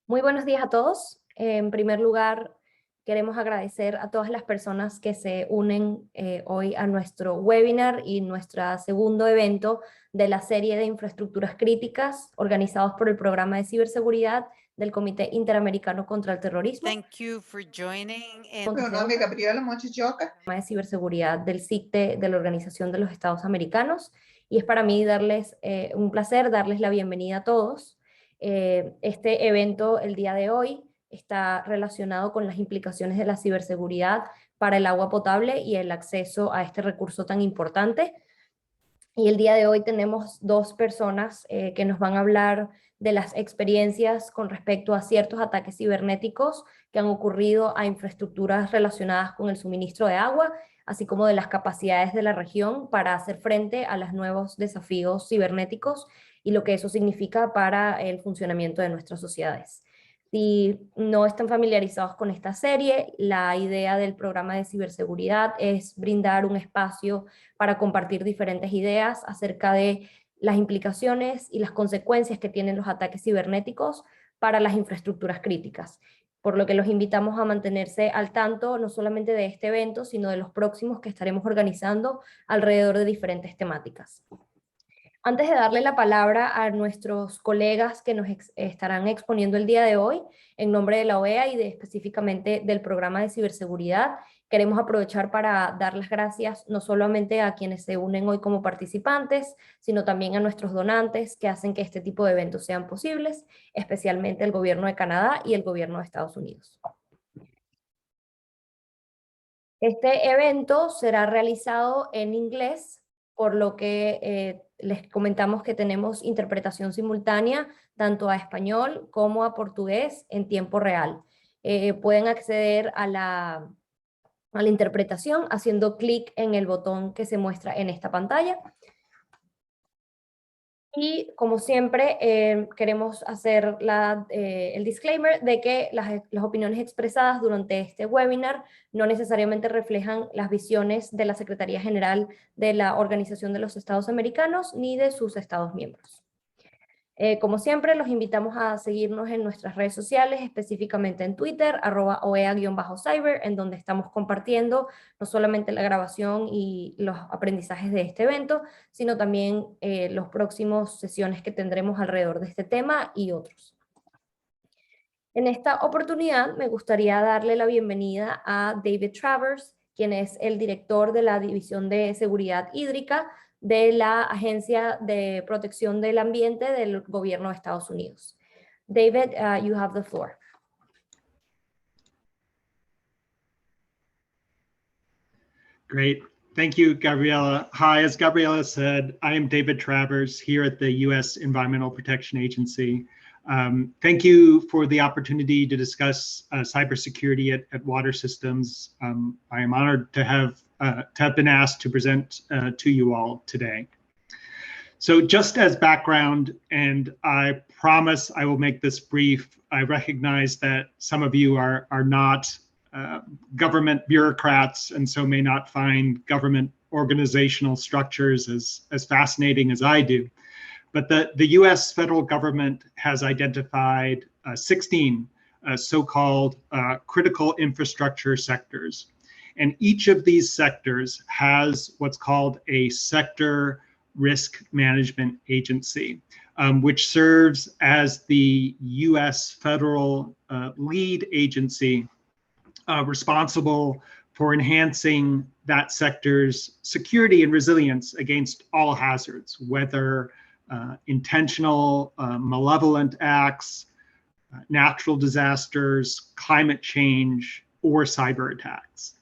Muy buenos días a todos. En primer lugar, queremos agradecer a todas las personas que se unen hoy a nuestro webinar y nuestro segundo evento de la serie de infraestructuras críticas organizados por el Programa de Ciberseguridad del Comité Interamericano contra el Terrorismo. Thank you for joining in. Programa de Ciberseguridad del CICTE de la Organización de los Estados Americanos, y es para mí un placer darles la bienvenida a todos. Este evento el día de hoy está relacionado con las implicaciones de la ciberseguridad para el agua potable y el acceso a este recurso tan importante. Y el día de hoy tenemos dos personas que nos van a hablar de las experiencias con respecto a ciertos ataques cibernéticos que han ocurrido a infraestructuras relacionadas con el suministro de agua, así como de las capacidades de la región para hacer frente a los nuevos desafíos cibernéticos y lo que eso significa para el funcionamiento de nuestras sociedades. Si no están familiarizados con esta serie, la idea del programa de ciberseguridad es brindar un espacio para compartir diferentes ideas acerca de las implicaciones y las consecuencias que tienen los ataques cibernéticos para las infraestructuras críticas, por lo que los invitamos a mantenerse al tanto no solamente de este evento, sino de los próximos que estaremos organizando alrededor de diferentes temáticas. Antes de darle la palabra a nuestros colegas que nos estarán exponiendo el día de hoy, en nombre de la OEA y específicamente del programa de ciberseguridad, queremos aprovechar para dar las gracias no solamente a quienes se unen hoy como participantes, sino también a nuestros donantes que hacen que este tipo de eventos sean posibles, especialmente el gobierno de Canadá y el gobierno de Estados Unidos. Este evento será realizado en inglés, por lo que les comentamos que tenemos interpretación simultánea tanto a español como a portugués en tiempo real. Pueden acceder a la interpretación haciendo clic en el botón que se muestra en esta pantalla. Y como siempre, queremos hacer el disclaimer de que las opiniones expresadas durante este webinar no necesariamente reflejan las visiones de la Secretaría General de la Organización de los Estados Americanos ni de sus Estados miembros. Como siempre, los invitamos a seguirnos en nuestras redes sociales, específicamente en Twitter, @oea_cyber, en donde estamos compartiendo no solamente la grabación y los aprendizajes de este evento, sino también las próximas sesiones que tendremos alrededor de este tema y otros. En esta oportunidad me gustaría darle la bienvenida a David Travers, quien es el director de la División de Seguridad Hídrica de la Agencia de Protección del Ambiente del Gobierno de Estados Unidos. David, you have the floor. Great. Thank you, Gabriela. Hi, as Gabriela said, I am David Travers here at the U.S. Environmental Protection Agency. Thank you for the opportunity to discuss cybersecurity at water systems. I am honored to have been asked to present to you all today. So just as background, and I promise I will make this brief, I recognize that some of you are not government bureaucrats and so may not find government organizational structures as fascinating as I do. But the US federal government has identified 16 so-called critical infrastructure sectors. And each of these sectors has what's called a sector risk management agency, which serves as the US federal lead agency responsible for enhancing that sector's security and resilience against all hazards, whether intentional, malevolent acts, natural disasters, climate change, or cyber attacks.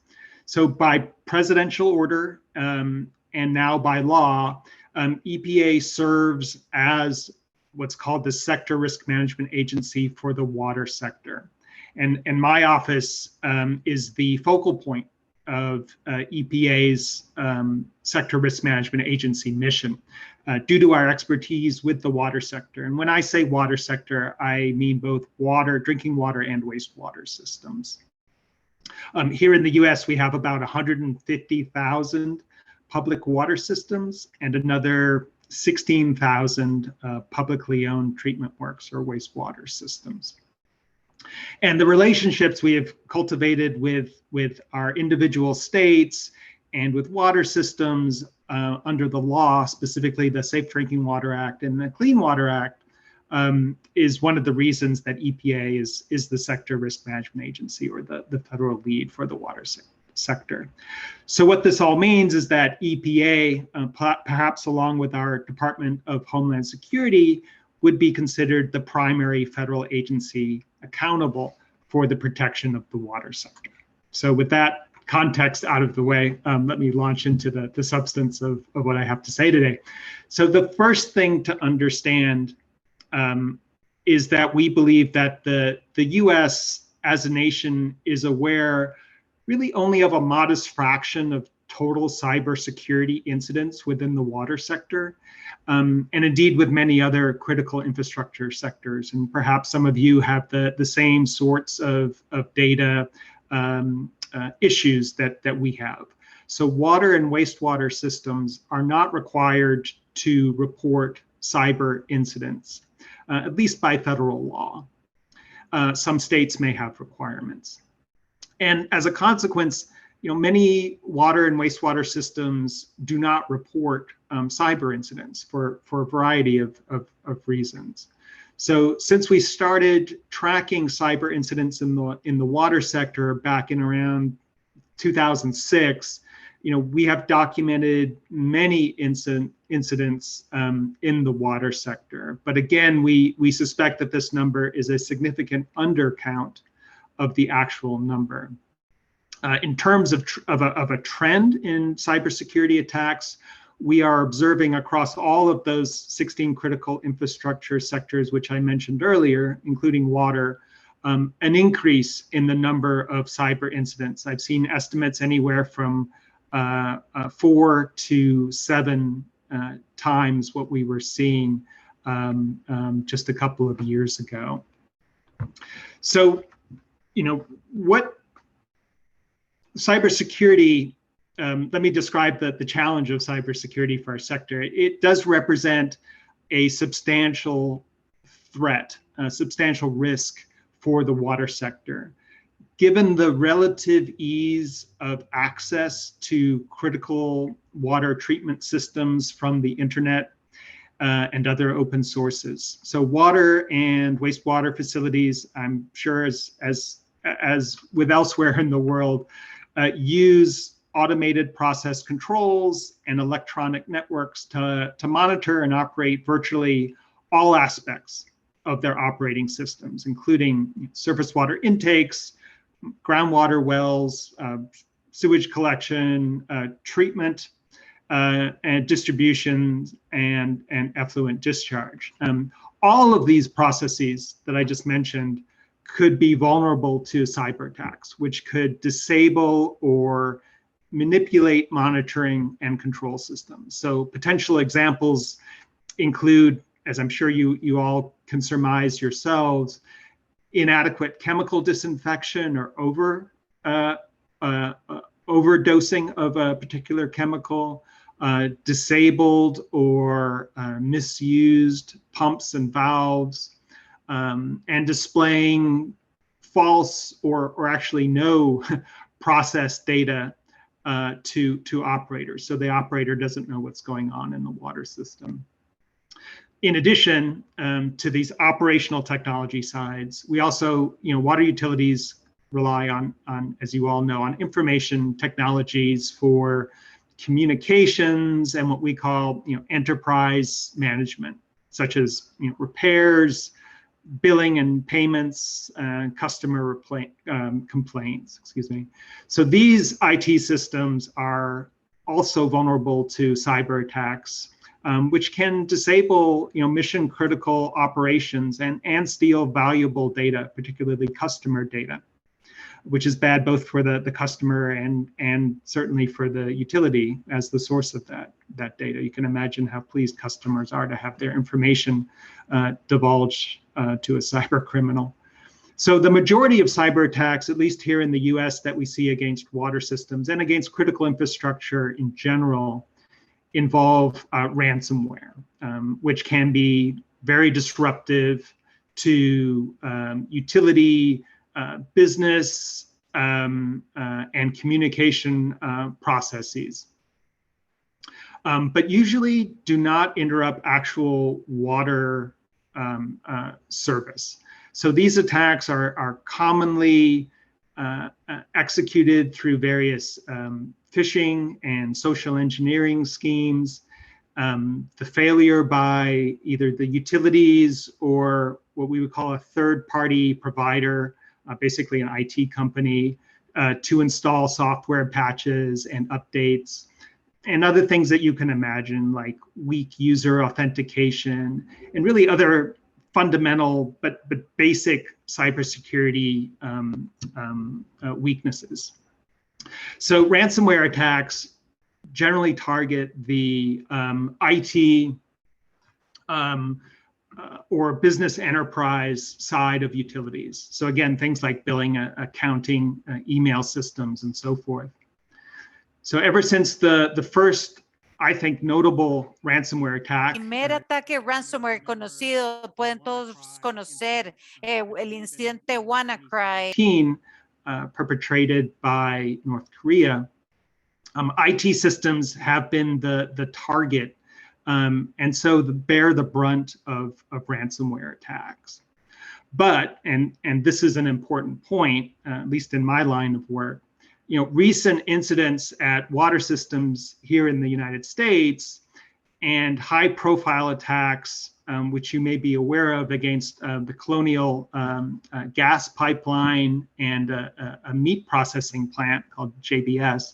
So by presidential order and now by law, EPA serves as what's called the Sector Risk Management Agency for the water sector. And my office is the focal point of EPA's Sector Risk Management Agency mission due to our expertise with the water sector. And when I say water sector, I mean both water, drinking water and wastewater systems. Here in the US, we have about 150,000 public water systems and another 16,000 publicly owned treatment works or wastewater systems. And the relationships we have cultivated with our individual states and with water systems under the law, specifically the Safe Drinking Water Act and the Clean Water Act, is one of the reasons that EPA is the sector risk management agency, or the federal lead for the water sector. So what this all means is that EPA, perhaps along with our Department of Homeland Security, would be considered the primary federal agency accountable for the protection of the water sector. So with that context out of the way, let me launch into the substance of what I have to say today. So the first thing to understand is that we believe that the US as a nation is aware really only of a modest fraction of total cybersecurity incidents within the water sector, and indeed with many other critical infrastructure sectors. And perhaps some of you have the same sorts of data issues that we have. So water and wastewater systems are not required to report cyber incidents, at least by federal law. Some states may have requirements. And as a consequence, many water and wastewater systems do not report cyber incidents for a variety of reasons. So since we started tracking cyber incidents in the water sector back in around 2006, we have documented many incidents in the water sector. But again, we suspect that this number is a significant undercount of the actual number. In terms of a trend in cybersecurity attacks, we are observing across all of those 16 critical infrastructure sectors, which I mentioned earlier, including water, an increase in the number of cyber incidents. I've seen estimates anywhere from 4 to 7 times what we were seeing just a couple of years ago. So, what cybersecurity, let me describe the challenge of cybersecurity for our sector. It does represent a substantial threat, a substantial risk for the water sector. Given the relative ease of access to critical water treatment systems from the internet and other open sources. So water and wastewater facilities, I'm sure as with elsewhere in the world, use automated process controls and electronic networks to monitor and operate virtually all aspects of their operating systems, including surface water intakes, groundwater wells, sewage collection, treatment, and distribution, and effluent discharge. All of these processes that I just mentioned could be vulnerable to cyber attacks, which could disable or manipulate monitoring and control systems. So potential examples include, as I'm sure you all can surmise yourselves, inadequate chemical disinfection or overdosing of a particular chemical, disabled or misused pumps and valves, and displaying false or actually no process data to operators. So the operator doesn't know what's going on in the water system. In addition to these operational technology sides, we also, water utilities rely on, as you all know, on information technologies for communications and what we call, enterprise management, such as, repairs, billing and payments, customer complaints, excuse me. So these IT systems are also vulnerable to cyber attacks, which can disable, mission critical operations and steal valuable data, particularly customer data, which is bad both for the customer and certainly for the utility as the source of that data. You can imagine how pleased customers are to have their information divulged to a cyber criminal. So the majority of cyber attacks, at least here in the US, that we see against water systems and against critical infrastructure in general, involve ransomware, which can be very disruptive, to utility, business, and communication processes. But usually do not interrupt actual water service. So these attacks are commonly executed through various phishing and social engineering schemes. The failure by either the utilities or what we would call a third-party provider, basically an IT company, to install software patches and updates, and other things that you can imagine, like weak user authentication, and really other fundamental but basic cybersecurity weaknesses. So ransomware attacks generally target the IT or business enterprise side of utilities. So again, things like billing, accounting, email systems, and so forth. So ever since the first, I think, notable ransomware attack, Primer ataque ransomware conocido, pueden todos conocer el incidente WannaCry, perpetrated by North Korea, IT systems have been the target, and so bear the brunt of ransomware attacks. But, and this is an important point, at least in my line of work, recent incidents at water systems here in the United States and high-profile attacks, which you may be aware of, against the Colonial gas pipeline and a meat processing plant called JBS,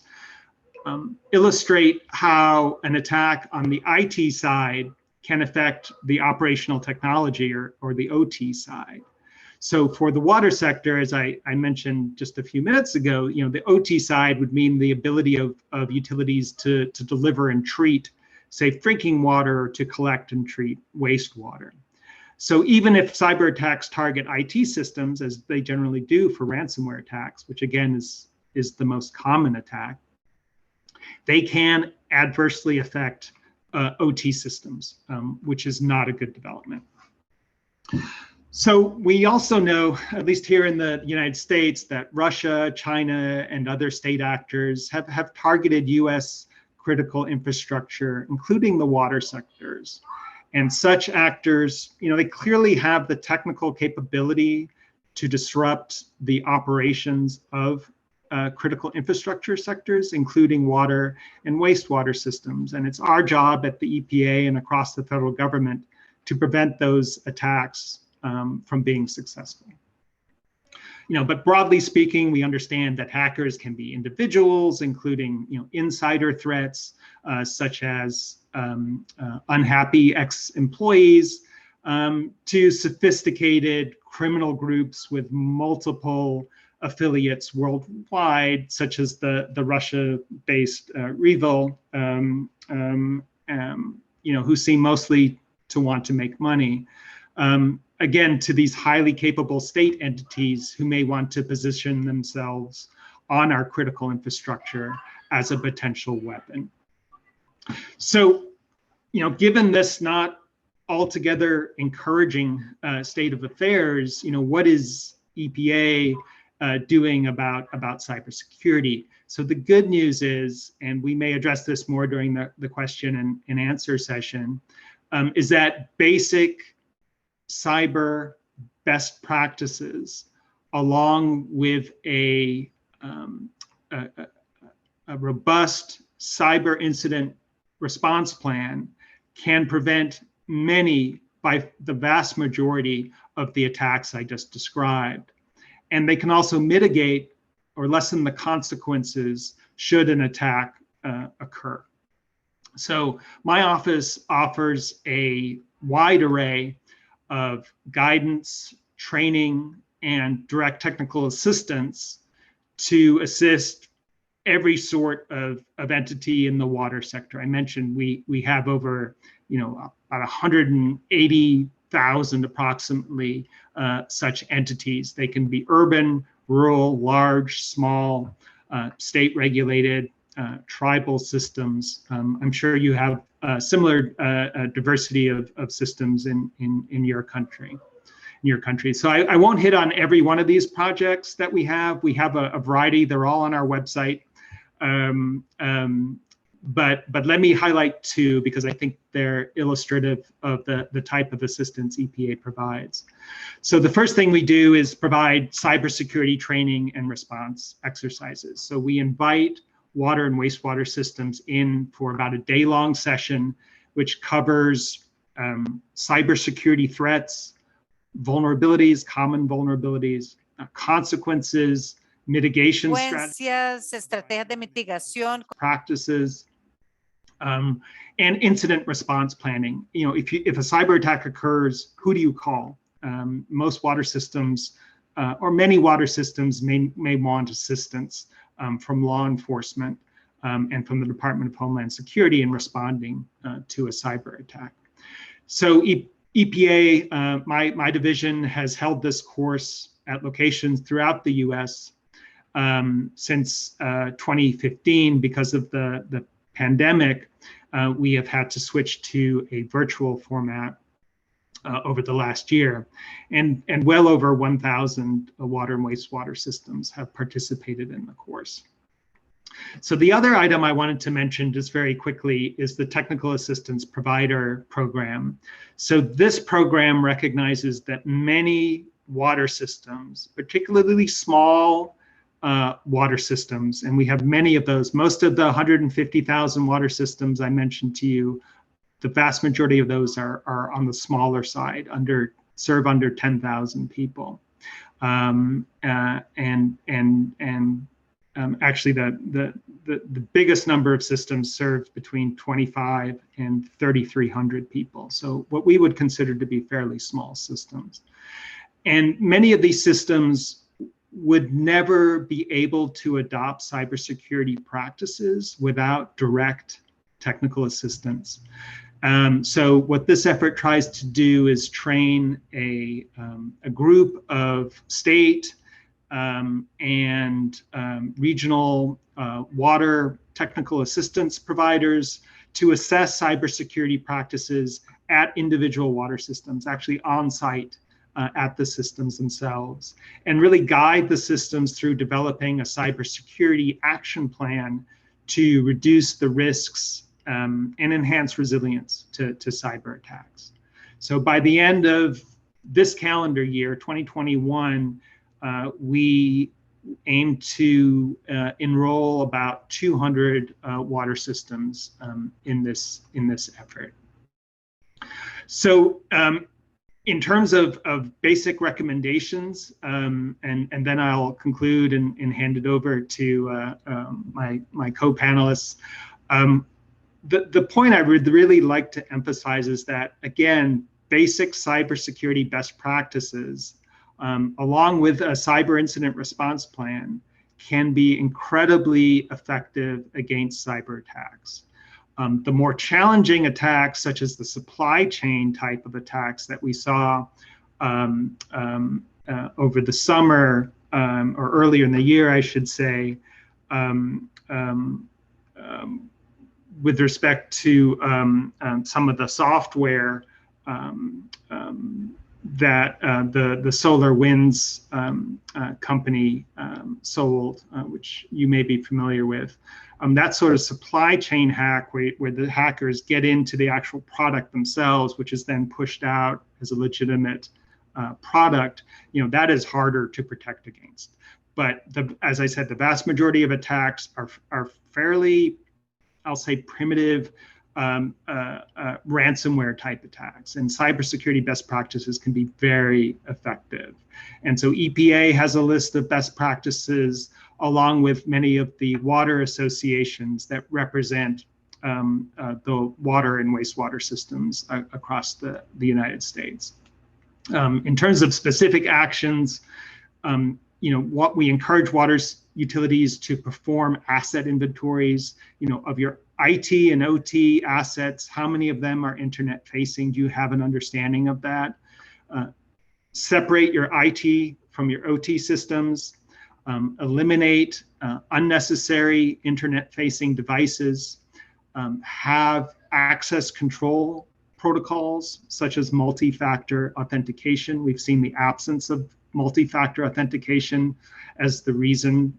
illustrate how an attack on the IT side can affect the operational technology or the OT side. So for the water sector, as I mentioned just a few minutes ago, the OT side would mean the ability of utilities to deliver and treat safe drinking water, or to collect and treat wastewater. So even if cyber attacks target IT systems, as they generally do for ransomware attacks, which again is the most common attack, they can adversely affect OT systems, which is not a good development. So we also know, at least here in the United States, that Russia, China, and other state actors have targeted US critical infrastructure, including the water sectors. And such actors, they clearly have the technical capability to disrupt the operations of critical infrastructure sectors, including water and wastewater systems. And it's our job at the EPA and across the federal government to prevent those attacks from being successful. But broadly speaking, we understand that hackers can be individuals, including insider threats, such as unhappy ex-employees, to sophisticated criminal groups with multiple affiliates worldwide, such as the Russia-based REvil, who seem mostly to want to make money. Again, to these highly capable state entities who may want to position themselves on our critical infrastructure as a potential weapon. So, given this not altogether encouraging state of affairs, what is EPA doing about cybersecurity? So the good news is, and we may address this more during the question and answer session, is that basic cyber best practices, along with a robust cyber incident response plan, can prevent many, by the vast majority, of the attacks I just described. And they can also mitigate or lessen the consequences should an attack occur. So my office offers a wide array of guidance, training, and direct technical assistance to assist every sort of entity in the water sector. I mentioned we have over about 180,000 approximately such entities. They can be urban, rural, large, small, state regulated, tribal systems. I'm sure you have similar diversity of systems in your country. your country. So I won't hit on every one of these projects that we have. We have a variety. They're all on our website. But let me highlight two because I think they're illustrative of the type of assistance EPA provides. So the first thing we do is provide cybersecurity training and response exercises. So we invite water and wastewater systems in for about a day-long session, which covers cybersecurity threats, vulnerabilities, common vulnerabilities, consequences, mitigation Consecuencias, estrategias de mitigación, practices, and incident response planning. You know, if a cyber attack occurs, who do you call? Most water systems, or many water systems, may want assistance from law enforcement and from the Department of Homeland Security in responding to a cyber attack. So EPA, my division, has held this course at locations throughout the U.S. Since 2015. Because of the pandemic, we have had to switch to a virtual format over the last year, and well over 1,000 water and wastewater systems have participated in the course. So the other item I wanted to mention just very quickly is the Technical Assistance Provider Program. So this program recognizes that many water systems, particularly small water systems, and we have many of those. Most of the 150,000 water systems I mentioned to you, the vast majority of those are on the smaller side, serve under 10,000 people. Actually, the biggest number of systems serve between 25 and 3,300 people. So what we would consider to be fairly small systems. And many of these systems would never be able to adopt cybersecurity practices without direct technical assistance. So what this effort tries to do is train a group of state and regional water technical assistance providers to assess cybersecurity practices at individual water systems, actually on site at the systems themselves, and really guide the systems through developing a cybersecurity action plan to reduce the risks and enhance resilience to cyber attacks. So by the end of this calendar year, 2021, we aim to enroll about 200 water systems in this effort. So in terms of basic recommendations, and then I'll conclude and hand it over to my co-panelists. The point I would really like to emphasize is that, again, basic cybersecurity best practices, along with a cyber incident response plan, can be incredibly effective against cyber attacks. The more challenging attacks, such as the supply chain type of attacks that we saw over the summer, or earlier in the year, I should say, with respect to some of the software that the SolarWinds company sold, which you may be familiar with. That sort of supply chain hack where the hackers get into the actual product themselves, which is then pushed out as a legitimate product, that is harder to protect against. But as I said, the vast majority of attacks are fairly, I'll say, primitive ransomware type attacks, and cybersecurity best practices can be very effective. And so EPA has a list of best practices, along with many of the water associations that represent the water and wastewater systems across the United States. In terms of specific actions, what we encourage water utilities to perform asset inventories, of your IT and OT assets. How many of them are internet facing? Do you have an understanding of that? Separate your IT from your OT systems. Eliminate unnecessary internet facing devices. Have access control protocols such as multi-factor authentication. We've seen the absence of multi-factor authentication as the reason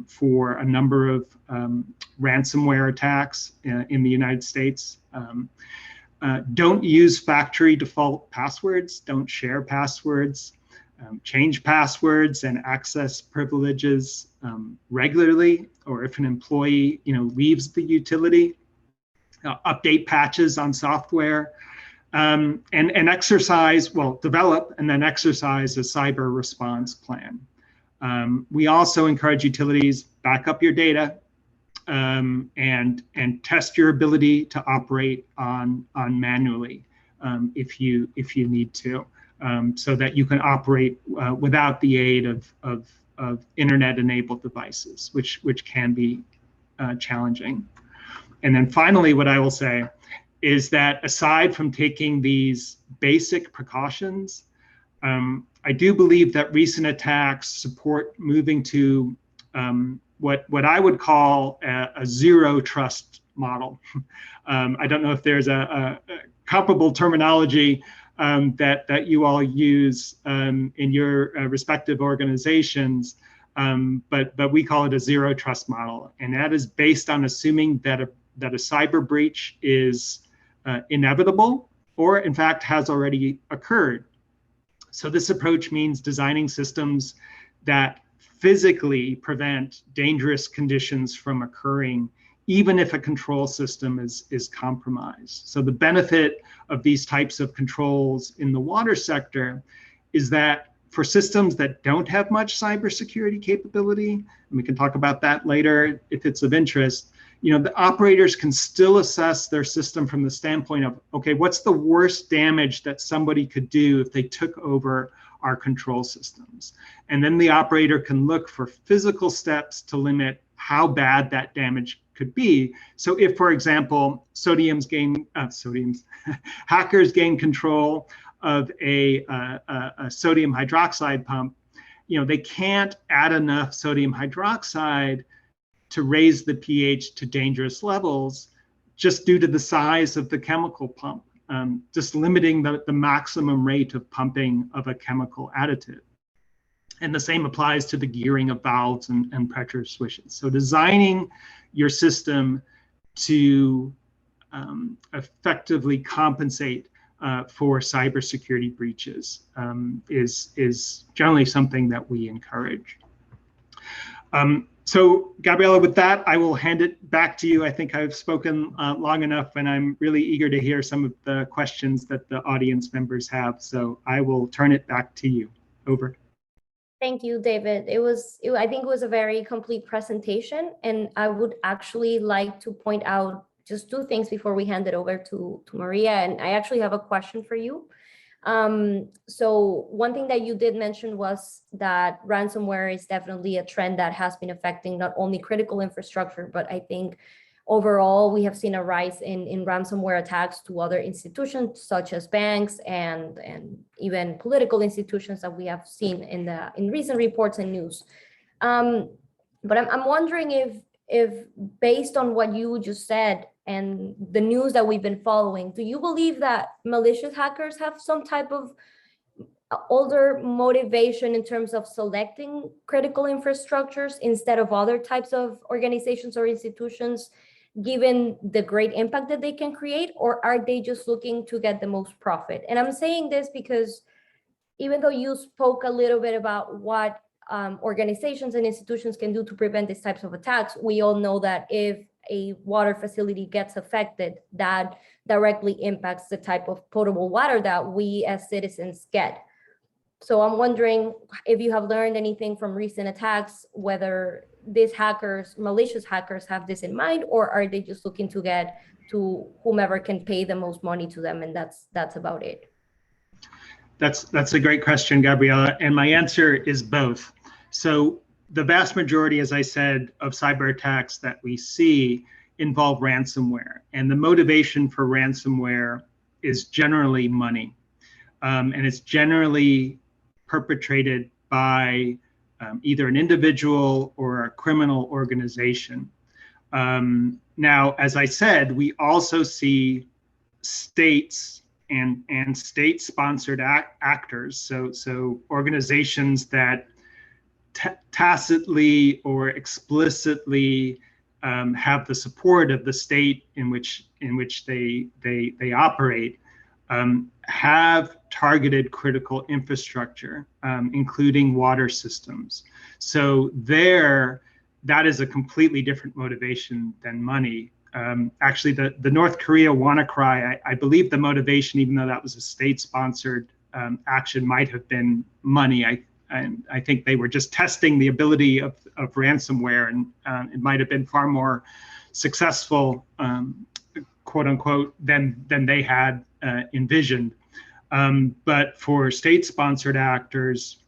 for a number of ransomware attacks in the United States. Don't use factory default passwords, don't share passwords, change passwords and access privileges regularly, or if an employee leaves the utility, update patches on software, and exercise, develop and then exercise a cyber response plan. We also encourage utilities, back up your data and test your ability to operate on manually if you need to, so that you can operate without the aid of internet-enabled devices, which can be challenging. And then finally, what I will say is that aside from taking these basic precautions, I do believe that recent attacks support moving to what I would call a zero trust model. I don't know if there's a comparable terminology that you all use in your respective organizations, but we call it a zero trust model, and that is based on assuming that a cyber breach is inevitable, or in fact has already occurred. So this approach means designing systems that physically prevent dangerous conditions from occurring, even if a control system is compromised. So the benefit of these types of controls in the water sector is that for systems that don't have much cybersecurity capability, and we can talk about that later if it's of interest, the operators can still assess their system from the standpoint of, okay, what's the worst damage that somebody could do if they took over our control systems? And then the operator can look for physical steps to limit how bad that damage could be. So if, for example, hackers gain control of a sodium hydroxide pump, they can't add enough sodium hydroxide to raise the pH to dangerous levels just due to the size of the chemical pump, just limiting the maximum rate of pumping of a chemical additive. And the same applies to the gearing of valves and pressure switches. So designing your system to effectively compensate for cybersecurity breaches is generally something that we encourage. So Gabriela, with that, I will hand it back to you. I think I've spoken long enough, and I'm really eager to hear some of the questions that the audience members have. So I will turn it back to you. Over. Thank you, David. I think it was a very complete presentation, and I would actually like to point out just two things before we hand it over to Maria. And I actually have a question for you. So one thing that you did mention was that ransomware is definitely a trend that has been affecting not only critical infrastructure, but I think overall we have seen a rise in ransomware attacks to other institutions such as banks and even political institutions that we have seen in recent reports and news. But I'm wondering if based on what you just said and the news that we've been following, do you believe that malicious hackers have some type of older motivation in terms of selecting critical infrastructures instead of other types of organizations or institutions, given the great impact that they can create, or are they just looking to get the most profit? And I'm saying this because even though you spoke a little bit about what organizations and institutions can do to prevent these types of attacks, we all know that if a water facility gets affected, that directly impacts the type of potable water that we as citizens get. So I'm wondering if you have learned anything from recent attacks, whether these hackers, malicious hackers, have this in mind, or are they just looking to get to whomever can pay the most money to them, and that's about it? That's a great question, Gabriela, and my answer is both. So the vast majority, as I said, of cyber attacks that we see involve ransomware, and the motivation for ransomware is generally money, and it's generally perpetrated by either an individual or a criminal organization. Now, as I said, we also see states and state-sponsored actors, so organizations that tacitly or explicitly have the support of the state in which they operate, have targeted critical infrastructure, including water systems. So that is a completely different motivation than money. Actually, the North Korea WannaCry, I believe the motivation, even though that was a state-sponsored action, might have been money. I think they were just testing the ability of ransomware, and it might have been far more successful, quote unquote, than they had envisioned. But for state-sponsored actors,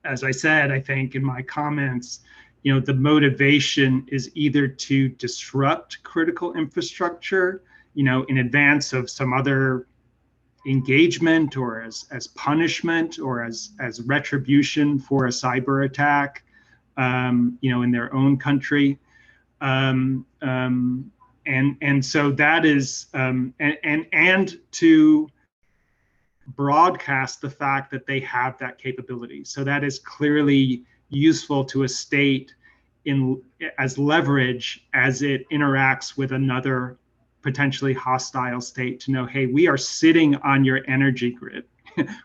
as I said, I think in my comments, the motivation is either to disrupt critical infrastructure, in advance of some other engagement, or as punishment, or as retribution for a cyber attack, in their own country. And so that is, and to broadcast the fact that they have that capability. So that is clearly useful to a state as leverage as it interacts with another potentially hostile state, to know, hey, we are sitting on your energy grid.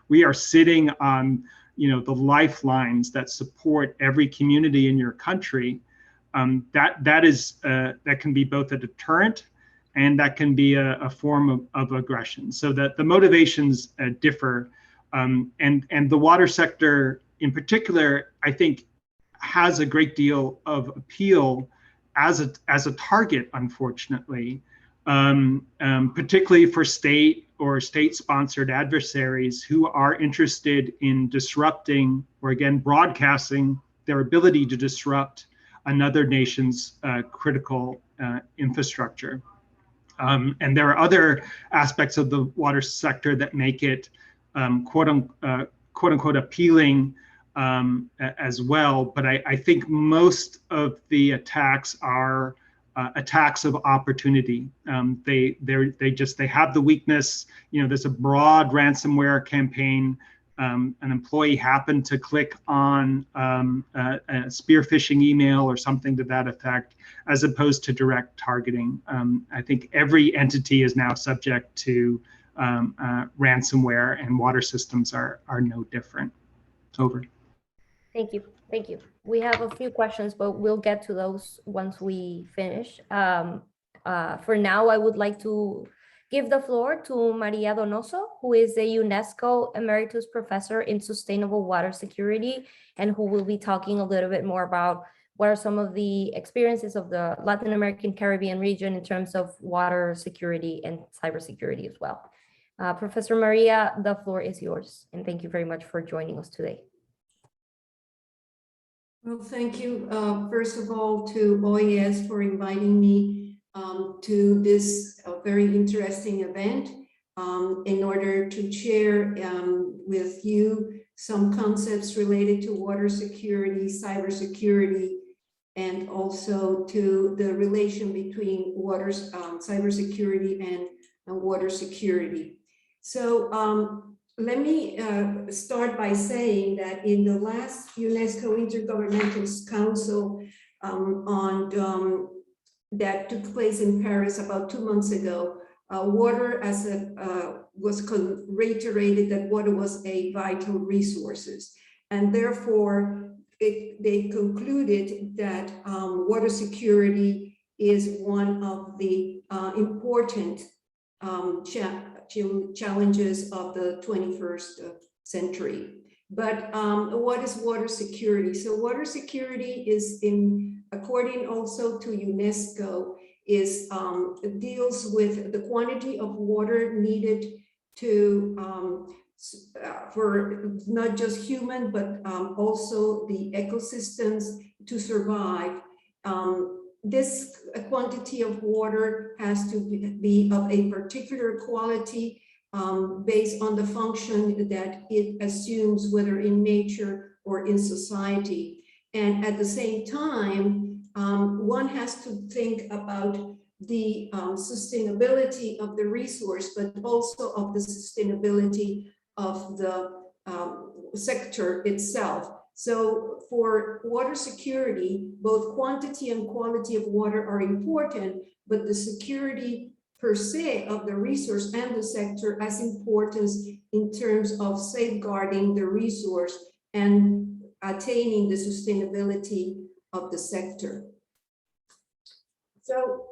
We are sitting on, the lifelines that support every community in your country. That can be both a deterrent, and that can be a form of aggression. So that the motivations differ, and the water sector in particular, I think, has a great deal of appeal as a target, unfortunately, particularly for state or state-sponsored adversaries who are interested in disrupting, or again, broadcasting their ability to disrupt another nation's critical infrastructure. And there are other aspects of the water sector that make it quote unquote appealing as well. But I think most of the attacks are attacks of opportunity. They have the weakness. There's a broad ransomware campaign. An employee happened to click on a spear phishing email or something to that effect, as opposed to direct targeting. I think every entity is now subject to ransomware, and water systems are no different. Over. Thank you. Thank you. We have a few questions, but we'll get to those once we finish. For now, I would like to give the floor to Maria Donoso, who is a UNESCO Emeritus Professor in Sustainable Water Security, and who will be talking a little bit more about what are some of the experiences of the Latin American Caribbean region in terms of water security and cybersecurity as well. Professor Maria, the floor is yours, and thank you very much for joining us today. Well, thank you, first of all, to OES for inviting me to this very interesting event in order to share with you some concepts related to water security, cybersecurity, and also to the relation between water cybersecurity and water security. So let me start by saying that in the last UNESCO Intergovernmental Council that took place in Paris about 2 months ago, water was reiterated that water was a vital resource, and therefore they concluded that water security is one of the important challenges of the 21st century. But what is water security? So water security is, according also to UNESCO, deals with the quantity of water needed to for not just human, but also the ecosystems to survive. This quantity of water has to be of a particular quality based on the function that it assumes, whether in nature or in society. And at the same time, one has to think about the sustainability of the resource, but also of the sustainability of the sector itself. So for water security, both quantity and quality of water are important, but the security per se of the resource and the sector as importance in terms of safeguarding the resource and attaining the sustainability of the sector. So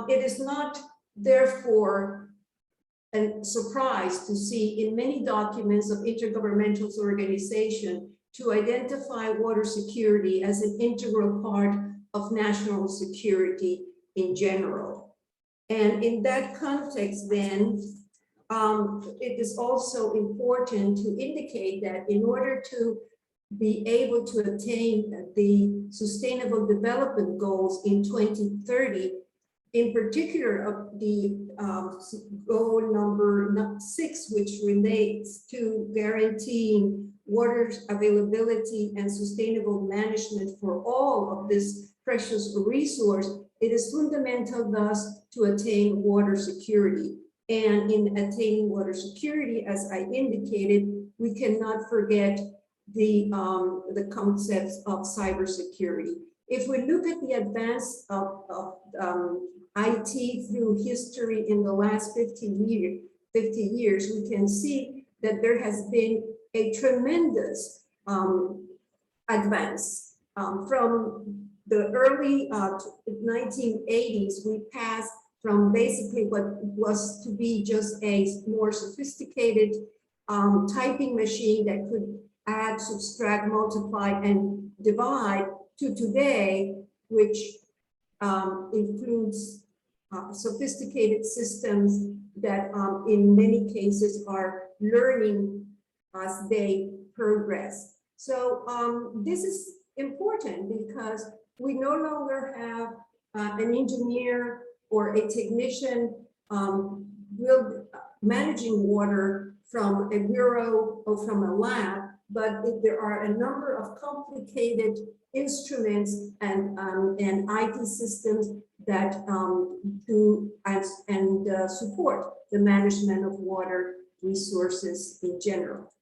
it is not, therefore, a surprise to see in many documents of intergovernmental organization to identify water security as an integral part of national security in general. And in that context, then, it is also important to indicate that in order to be able to attain the Sustainable Development Goals in 2030, in particular of the goal number 6, which relates to guaranteeing water availability and sustainable management for all of this precious resource, it is fundamental thus to attain water security. And in attaining water security, as I indicated, we cannot forget the concepts of cybersecurity. If we look at the advance of IT through history in the last 50 years, we can see that there has been a tremendous advance. From the early 1980s, we passed from basically what was to be just a more sophisticated typing machine that could add, subtract, multiply, and divide to today, which includes sophisticated systems that in many cases are learning as they progress. So this is important because we no longer have an engineer or a technician managing water from a bureau or from a lab, but there are a number of complicated instruments and IT systems that do and support the management of water resources in general.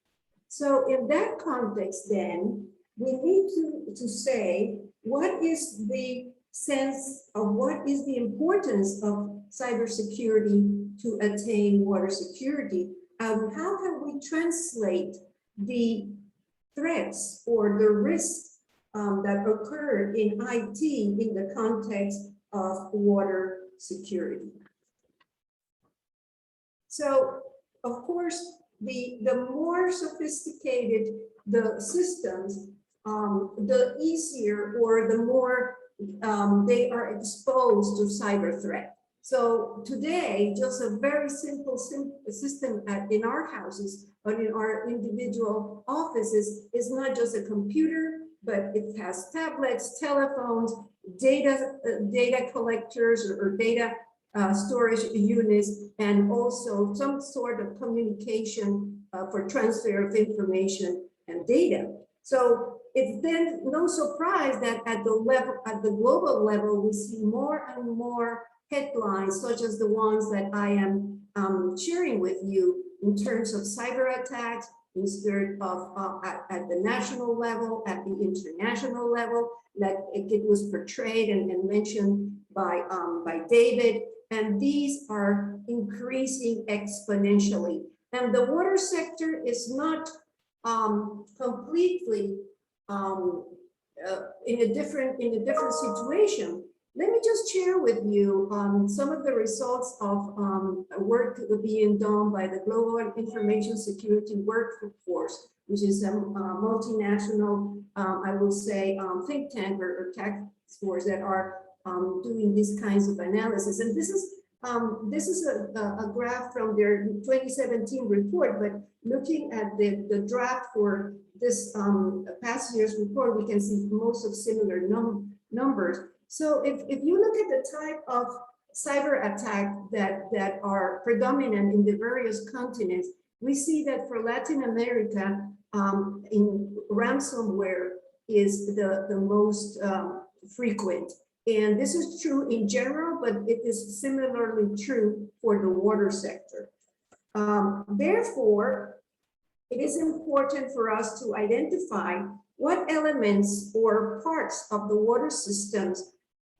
So in that context, then, we need to say, what is the sense of what is the importance of cybersecurity to attain water security? How can we translate the threats or the risks that occur in IT in the context of water security? So, of course, the more sophisticated the systems, the easier or the more they are exposed to cyber threat. So today, just a very simple system in our houses or in our individual offices is not just a computer, but it has tablets, telephones, data collectors or data storage units, and also some sort of communication for transfer of information and data. So it's then no surprise that at the global level, we see more and more headlines, such as the ones that I am sharing with you in terms of cyber attacks, instead of at the national level, at the international level, like it was portrayed and mentioned by David. And these are increasing exponentially. And the water sector is not completely in a different situation. Let me just share with you some of the results of work being done by the Global Information Security Workforce, which is a multinational, I will say, think tank or task force that are doing these kinds of analysis. And this is a graph from their 2017 report, but looking at the draft for this past year's report, we can see most of similar numbers. So if you look at the type of cyber attack that are predominant in the various continents, we see that for Latin America, in ransomware is the most frequent. And this is true in general, but it is similarly true for the water sector. Therefore, it is important for us to identify what elements or parts of the water systems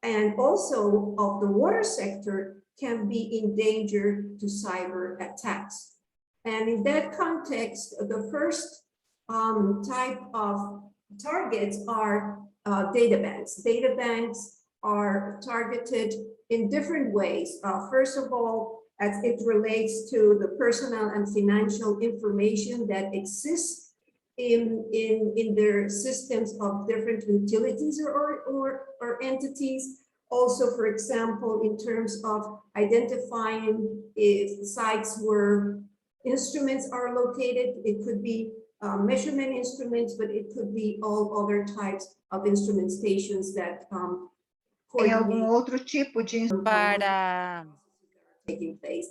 and also of the water sector can be in danger to cyber attacks. And in that context, the first type of targets are data banks. Data banks are targeted in different ways. First of all, as it relates to the personal and financial information that exists in their systems of different utilities or entities. Also, for example, in terms of identifying if sites where instruments are located, it could be measurement instruments, but it could be all other types of instrument stations that Tem algum outro tipo de para taking place.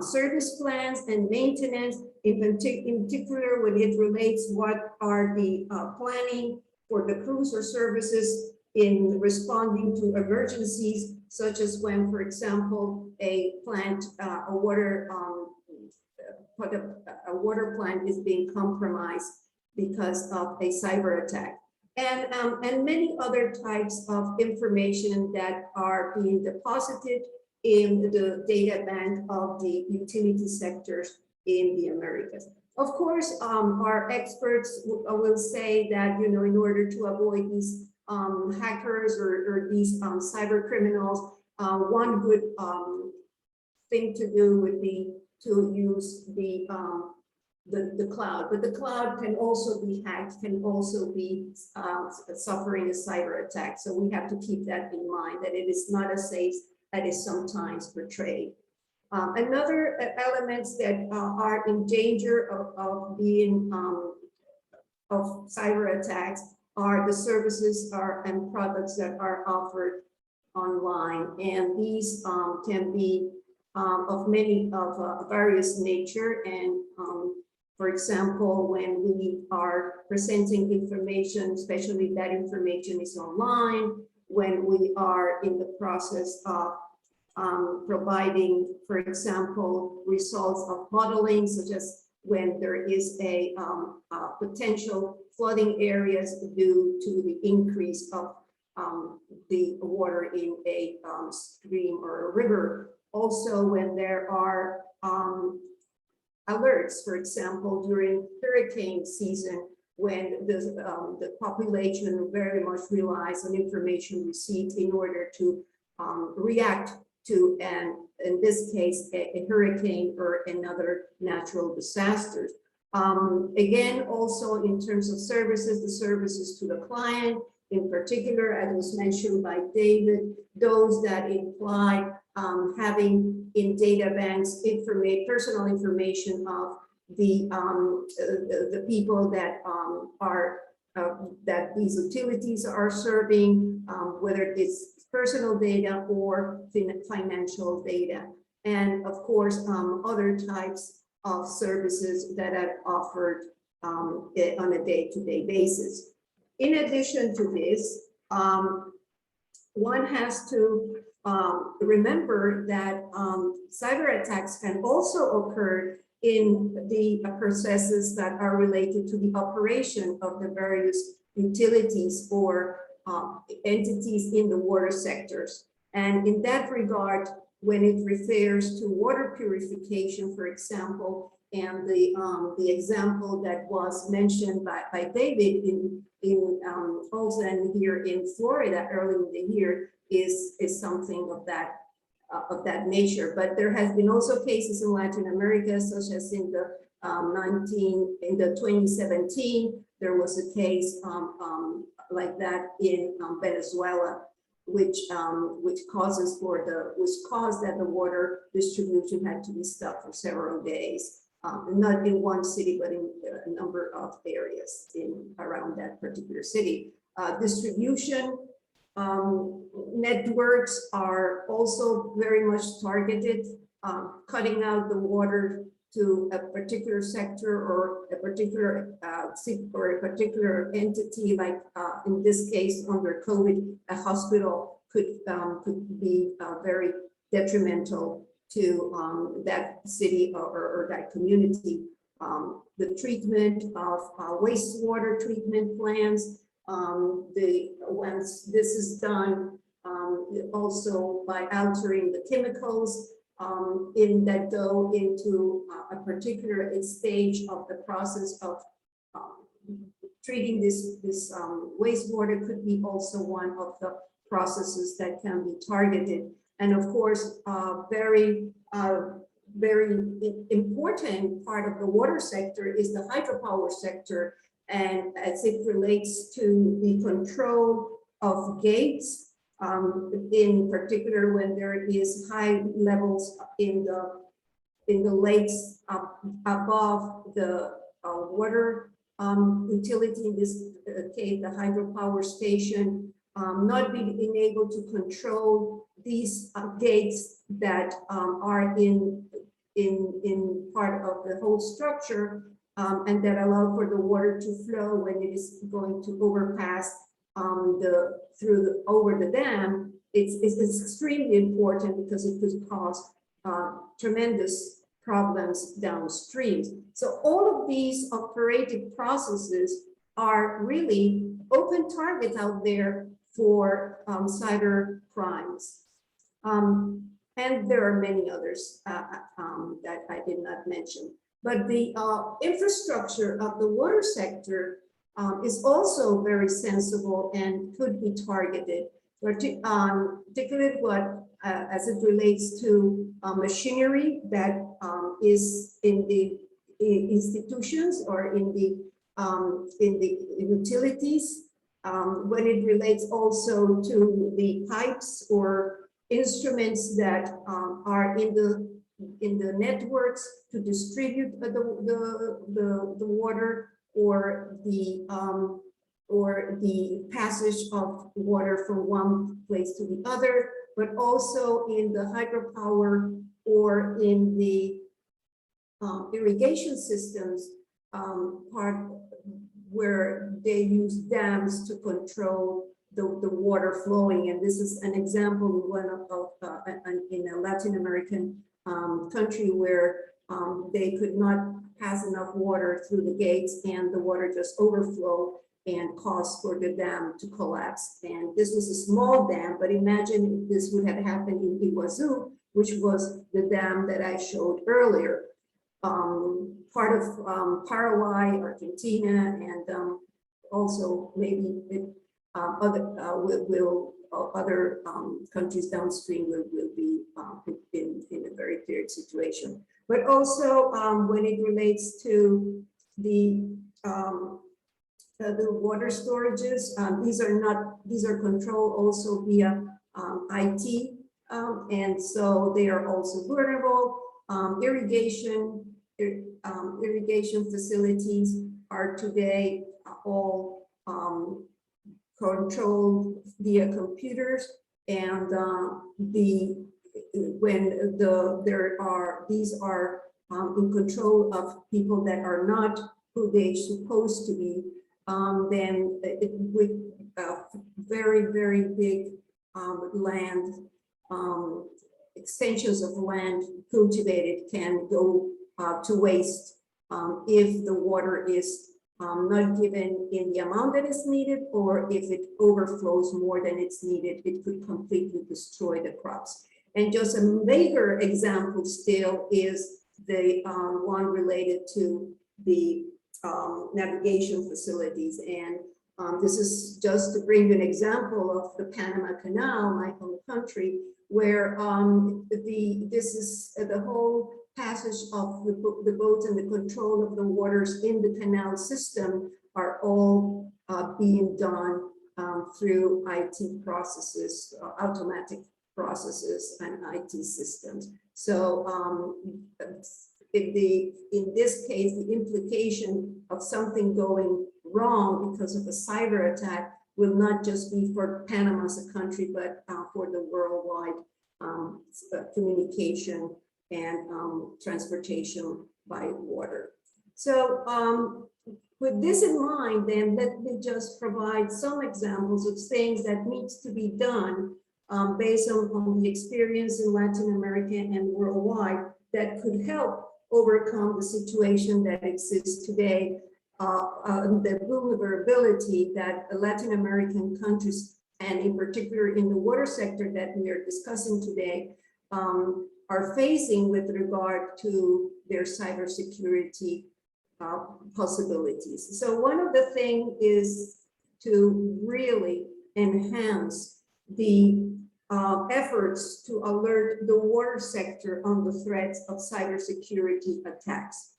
Service plans and maintenance, in particular when it relates what are the planning for the crews or services in responding to emergencies, such as when, for example, a plant, a water plant is being compromised because of a cyber attack. And many other types of information that are being deposited in the data bank of the utility sectors in the Americas. Of course, our experts will say that, you know, in order to avoid these hackers or these cyber criminals, one good thing to do would be to use the cloud, but the cloud can also be hacked, can also be suffering a cyber attack. So we have to keep that in mind, that it is not as safe as is sometimes portrayed. Another elements that are in danger of being of cyber attacks are the services and products that are offered online, and these can be of many of various nature. And for example, when we are presenting information, especially that information is online, when we are in the process of providing, for example, results of modeling, such as when there is a potential flooding areas due to the increase of the water in a stream or a river. Also, when there are alerts, for example, during hurricane season, when the population very much relies on information received in order to react to, and in this case, a hurricane or another natural disaster. Again, also in terms of services, the services to the client, in particular, as was mentioned by David, those that imply having in data banks personal information of the people that that these utilities are serving, whether it's personal data or financial data, and of course other types of services that are offered on a day-to-day basis. In addition to this, one has to remember that cyber attacks can also occur in the processes that are related to the operation of the various utilities or entities in the water sectors. And in that regard, when it refers to water purification, for example, and the example that was mentioned by David in also here in Florida early in the year is something of that nature. But there has been also cases in Latin America, such as in the 2017, there was a case like that in Venezuela, which caused that the water distribution had to be stopped for several days, not in one city, but in a number of areas around that particular city. Distribution networks are also very much targeted, cutting out the water to a particular sector or a particular entity, like in this case under COVID, a hospital could be very detrimental to that city or that community. The treatment of wastewater treatment plants, once this is done, also by altering the chemicals that go into a particular stage of the process of treating this wastewater could be also one of the processes that can be targeted. And of course, very important part of the water sector is the hydropower sector, and as it relates to the control of gates, in particular when there is high levels in the lakes above the water utility, in this case the hydropower station, not being able to control these gates that are in part of the whole structure, and that allow for the water to flow when it is going to overpass over the dam. It's extremely important because it could cause tremendous problems downstream. So all of these operative processes are really open targets out there for cyber crimes. And there are many others that I did not mention. But the infrastructure of the water sector is also very sensible and could be targeted, particularly as it relates to machinery that is in the institutions or in the utilities, when it relates also to the pipes or instruments that are in the networks to distribute the water, or the passage of water from one place to the other, but also in the hydropower or in the irrigation systems part where they use dams to control the water flowing. And this is an example in a Latin American country where they could not pass enough water through the gates, and the water just overflowed and caused for the dam to collapse. And this was a small dam, but imagine if this would have happened in Iguazu, which was the dam that I showed earlier. Part of Paraguay, Argentina, and also maybe other countries downstream will be in a very weird situation. But also when it relates to the water storages, these are controlled also via IT, and so they are also vulnerable. Irrigation facilities are today all controlled via computers, and these are in control of people that are not who they're supposed to be, then with very big land extensions of land cultivated can go to waste if the water is not given in the amount that is needed, or if it overflows more than it's needed, it could completely destroy the crops. And just a later example still is the one related to the navigation facilities. And this is just to bring you an example of the Panama Canal, my home country, where this is the whole passage of the boats and the control of the waters in the canal system are all being done through IT processes, automatic processes and IT systems. So in this case, the implication of something going wrong because of a cyber attack will not just be for Panama as a country, but for the worldwide communication and transportation by water. So with this in mind, then let me just provide some examples of things that needs to be done based on the experience in Latin America and worldwide that could help overcome the situation that exists today, the vulnerability that Latin American countries, and in particular in the water sector that we are discussing today, are facing with regard to their cybersecurity possibilities. So one of the things is to really enhance the efforts to alert the water sector on the threats of cybersecurity attacks.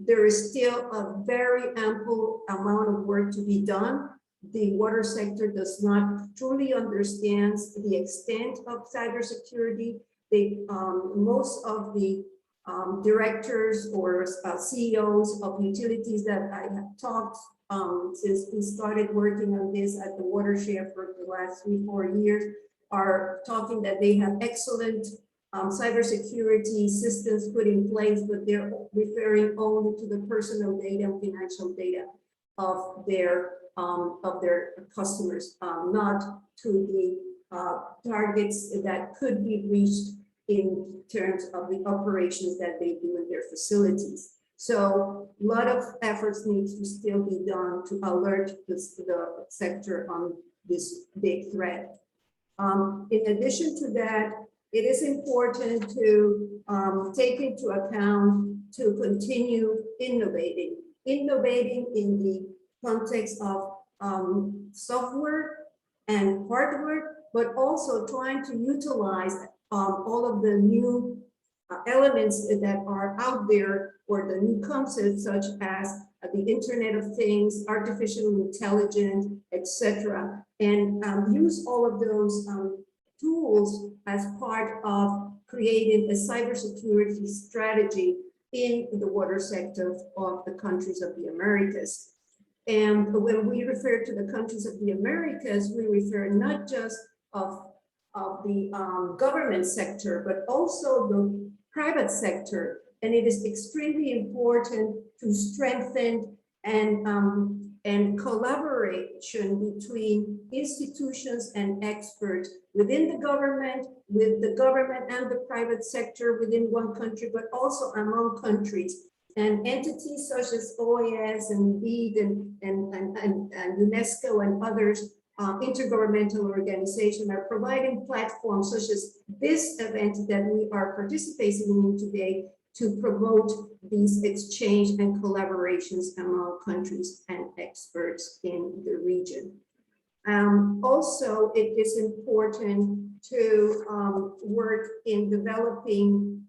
There is still a very ample amount of work to be done. The water sector does not truly understand the extent of cybersecurity. Most of the directors or CEOs of utilities that I have talked since we started working on this at the watershed for the last 3-4 years are talking that they have excellent cybersecurity systems put in place, but they're referring only to the personal data and financial data of their customers, not to the targets that could be reached in terms of the operations that they do in their facilities. So a lot of efforts needs to still be done to alert the sector on this big threat. In addition to that, it is important to take into account to continue innovating in the context of software and hardware, but also trying to utilize all of the new elements that are out there, or the new concepts such as the Internet of Things, artificial intelligence, etc., and use all of those tools as part of creating a cybersecurity strategy in the water sector of the countries of the Americas. And when we refer to the countries of the Americas, we refer not just of the government sector, but also the private sector. And it is extremely important to strengthen and collaboration between institutions and experts within the government, with the government and the private sector within one country, but also among countries. And entities such as OAS and BEAD and UNESCO and others, intergovernmental organizations, are providing platforms such as this event that we are participating in today to promote these exchange and collaborations among countries and experts in the region. Also, it is important to work in developing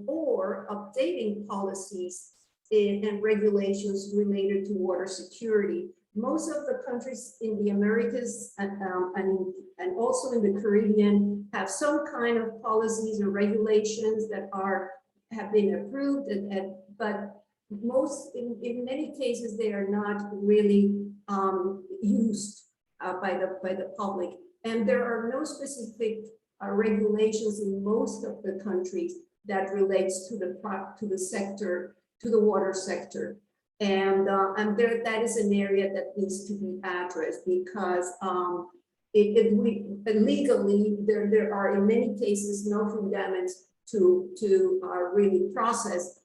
or updating policies and regulations related to water security. Most of the countries in the Americas and also in the Caribbean have some kind of policies or regulations that have been approved, but in many cases they are not really used by the public, and there are no specific regulations in most of the countries that relates to the sector, to the water sector, and that is an area that needs to be addressed, because legally there are in many cases no fundaments to really process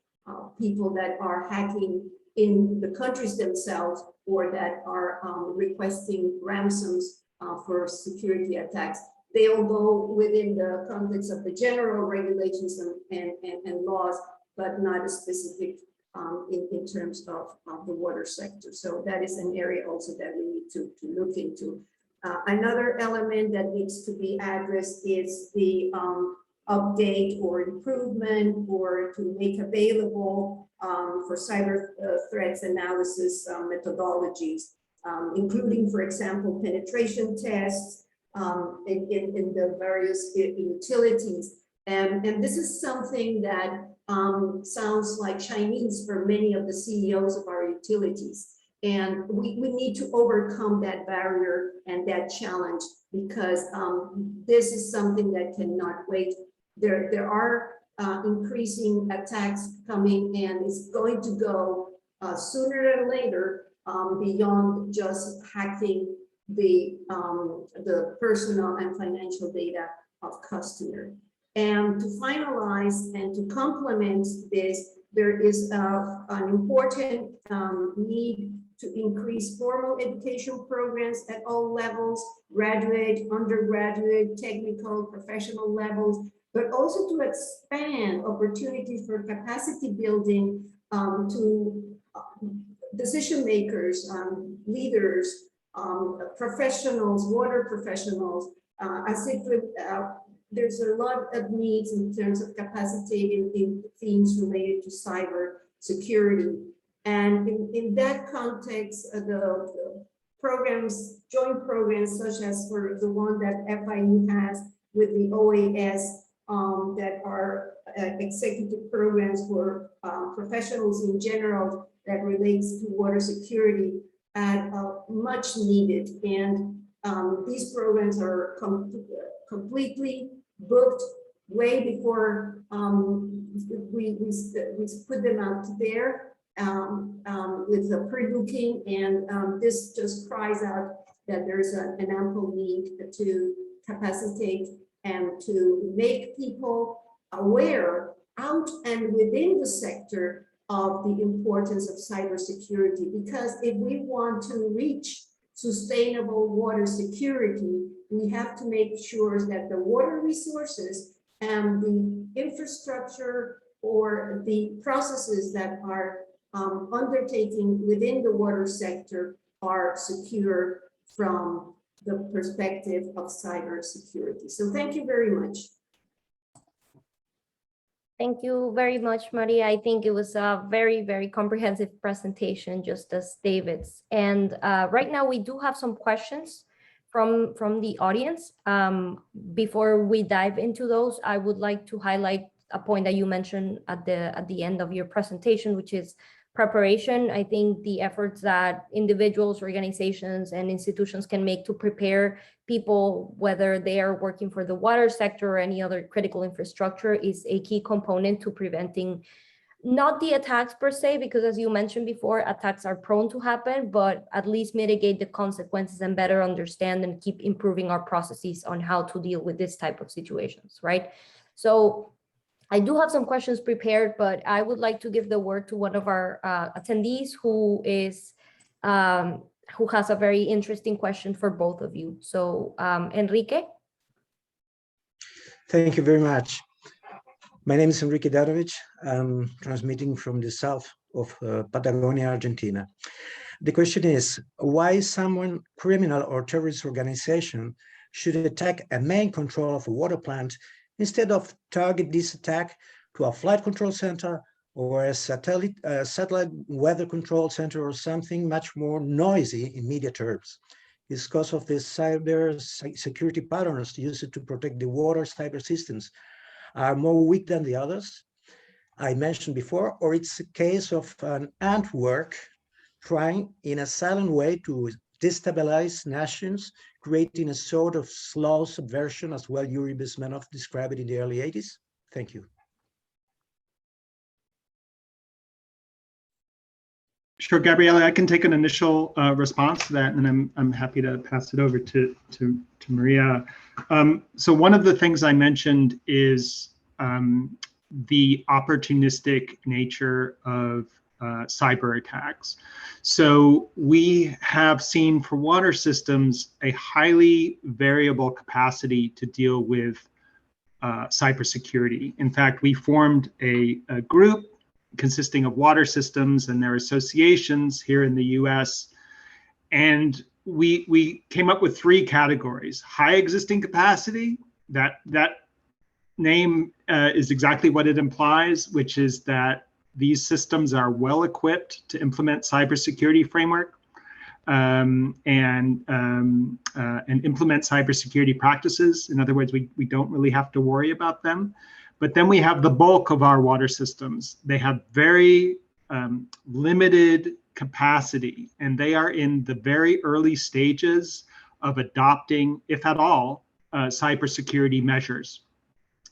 people that are hacking in the countries themselves, or that are requesting ransoms for security attacks. They all go within the context of the general regulations and laws, but not a specific in terms of the water sector. So that is an area also that we need to look into. Another element that needs to be addressed is the update or improvement, or to make available for cyber threats analysis methodologies, including, for example, penetration tests in the various utilities. And this is something that sounds like Chinese for many of the CEOs of our utilities. And we need to overcome that barrier and that challenge, because this is something that cannot wait. There are increasing attacks coming, and it's going to go sooner than later beyond just hacking the personal and financial data of customer. And to finalize and to complement this, there is an important need to increase formal education programs at all levels, graduate, undergraduate, technical, professional levels, but also to expand opportunities for capacity building to decision makers, leaders, professionals, water professionals. There's a lot of needs in terms of capacitating in themes related to cyber security. And in that context, the programs, joint programs, such as for the one that FIU has with the OAS, that are executive programs for professionals in general that relates to water security, much needed. And these programs are completely booked way before we put them out there with the pre-booking, and this just cries out that there's an ample need to capacitate and to make people aware out and within the sector of the importance of cybersecurity. Because if we want to reach sustainable water security, we have to make sure that the water resources and the infrastructure or the processes that are undertaking within the water sector are secure from the perspective of cybersecurity. So thank you very much. Thank you very much, Maria. I think it was a very, very comprehensive presentation, just as David's. And right now we do have some questions from the audience. Before we dive into those, I would like to highlight a point that you mentioned at the end of your presentation, which is preparation. I think the efforts that individuals, organizations, and institutions can make to prepare people, whether they are working for the water sector or any other critical infrastructure, is a key component to preventing not the attacks per se, because as you mentioned before, attacks are prone to happen, but at least mitigate the consequences and better understand and keep improving our processes on how to deal with this type of situations, right? So I do have some questions prepared, but I would like to give the word to one of our attendees who has a very interesting question for both of you. So Enrique. Thank you very much. My name is Enrique Darovich. I'm transmitting from the south of Patagonia, Argentina. The question is, why someone, criminal or terrorist organization, should attack a main control of a water plant instead of target this attack to a flight control center or a satellite weather control center or something much more noisy in media terms? It's because of the cyber security patterns used to protect the water cyber systems are more weak than the others I mentioned before, or it's a case of an antwork trying in a silent way to destabilize nations, creating a sort of slow subversion, as well Yuri Bezmenov described it in the early 80s. Thank you. Sure, Gabriela, I can take an initial response to that, and then I'm happy to pass it over to Maria. So one of the things I mentioned is the opportunistic nature of cyber attacks. So we have seen for water systems a highly variable capacity to deal with cybersecurity. In fact, we formed a group consisting of water systems and their associations here in the US. And we came up with 3 categories: high existing capacity, that name is exactly what it implies, which is that these systems are well equipped to implement cybersecurity framework and implement cybersecurity practices. In other words, we don't really have to worry about them. But then we have the bulk of our water systems. They have very limited capacity, and they are in the very early stages of adopting, if at all, cybersecurity measures.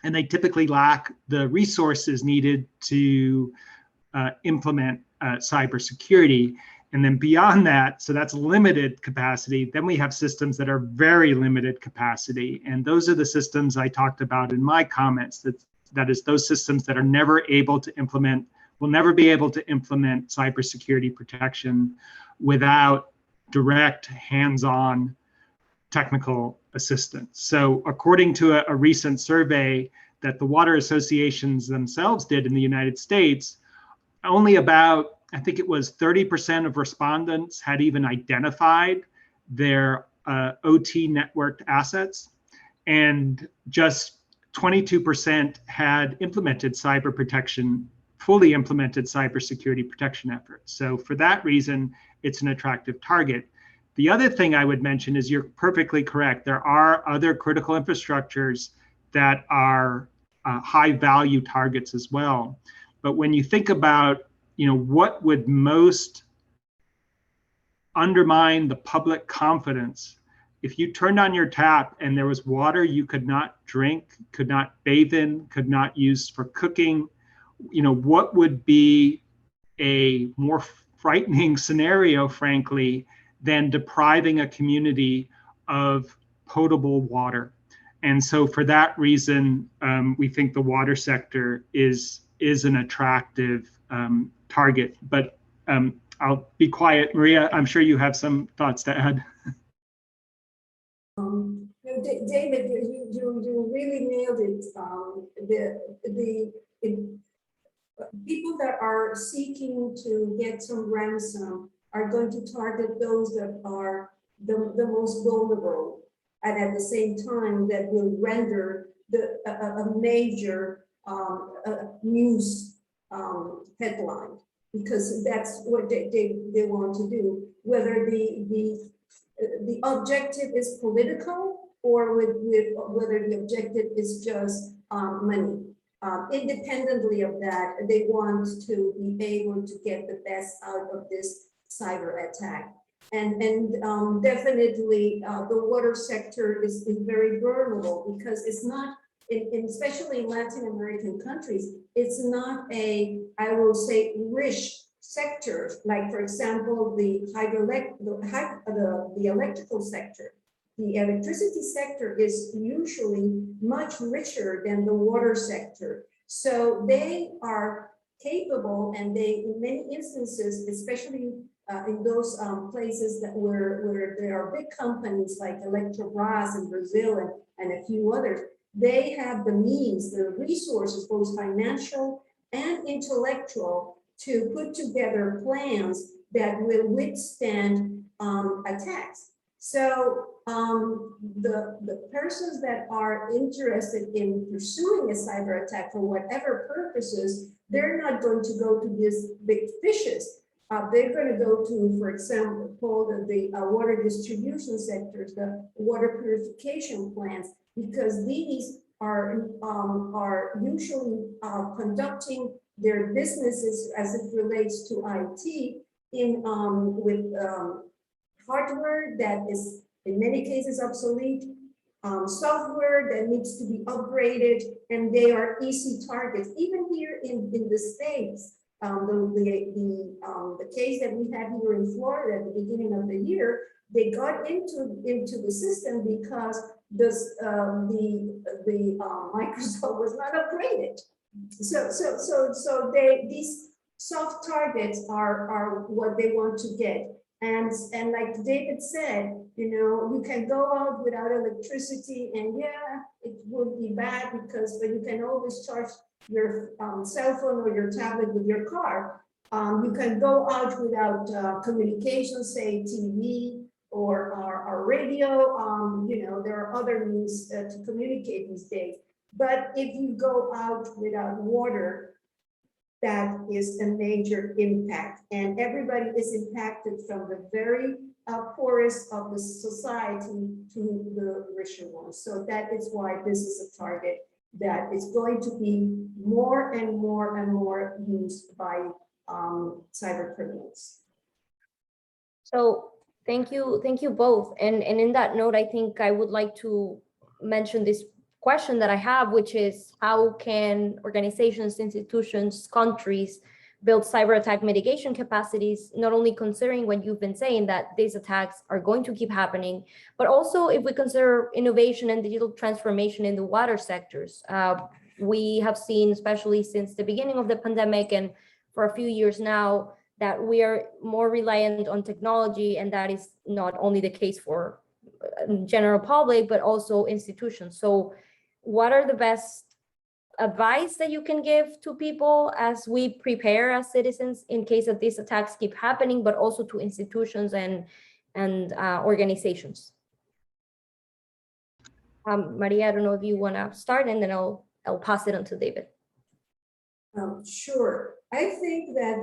And they typically lack the resources needed to implement cybersecurity. And then beyond that, so that's limited capacity. Then we have systems that are very limited capacity. And those are the systems I talked about in my comments, that is those systems that are never able to implement, will never be able to implement cybersecurity protection without direct hands-on technical assistance. So according to a recent survey that the water associations themselves did in the United States, only about, I think it was 30% of respondents had even identified their OT networked assets, and just 22% had implemented cyber protection, fully implemented cybersecurity protection efforts. So for that reason, it's an attractive target. The other thing I would mention is you're perfectly correct. There are other critical infrastructures that are high value targets as well. But when you think about, what would most undermine the public confidence, if you turned on your tap and there was water you could not drink, could not bathe in, could not use for cooking, what would be a more frightening scenario, frankly, than depriving a community of potable water? And so for that reason, we think the water sector is an attractive target. But I'll be quiet. Maria, I'm sure you have some thoughts to add. David, you really nailed it. The people that are seeking to get some ransom are going to target those that are the most vulnerable, and at the same time that will render a major news headline, because that's what they want to do. Whether the objective is political or whether the objective is just money. Independently of that, they want to be able to get the best out of this cyber attack. And definitely the water sector is very vulnerable, because it's not, especially in Latin American countries, it's not I will say, rich sector, like, for example, the electrical sector. The electricity sector is usually much richer than the water sector. So they are capable, and they, in many instances, especially in those places where there are big companies like Electrobras in Brazil and a few others, they have the means, the resources, both financial and intellectual, to put together plans that will withstand attacks. So the persons that are interested in pursuing a cyber attack for whatever purposes, they're not going to go to these big fishes. They're going to go to, for example, the water distribution sectors, the water purification plants, because these are usually conducting their businesses as it relates to IT with hardware that is in many cases obsolete, software that needs to be upgraded, and they are easy targets. Even here in the States, the case that we had here in Florida at the beginning of the year, they got into the system because the Microsoft was not upgraded. So these soft targets are what they want to get. And like David said, you can go out without electricity, and yeah, it would be bad but you can always charge your cell phone or your tablet with your car. You can go out without communication, say TV or radio. There are other means to communicate these days. But if you go out without water, that is a major impact, and everybody is impacted, from the very poorest of the society to the richer ones. So that is why this is a target that is going to be more and more and more used by cyber criminals. So thank you both. And in that note, I think I would like to mention this question that I have, which is, how can organizations, institutions, countries build cyber attack mitigation capacities, not only considering what you've been saying, that these attacks are going to keep happening, but also if we consider innovation and digital transformation in the water sectors. We have seen, especially since the beginning of the pandemic and for a few years now, that we are more reliant on technology, and that is not only the case for general public, but also institutions. So what are the best advice that you can give to people as we prepare as citizens in case that these attacks keep happening, but also to institutions and organizations? Maria, I don't know if you want to start, and then I'll pass it on to David. Sure. I think that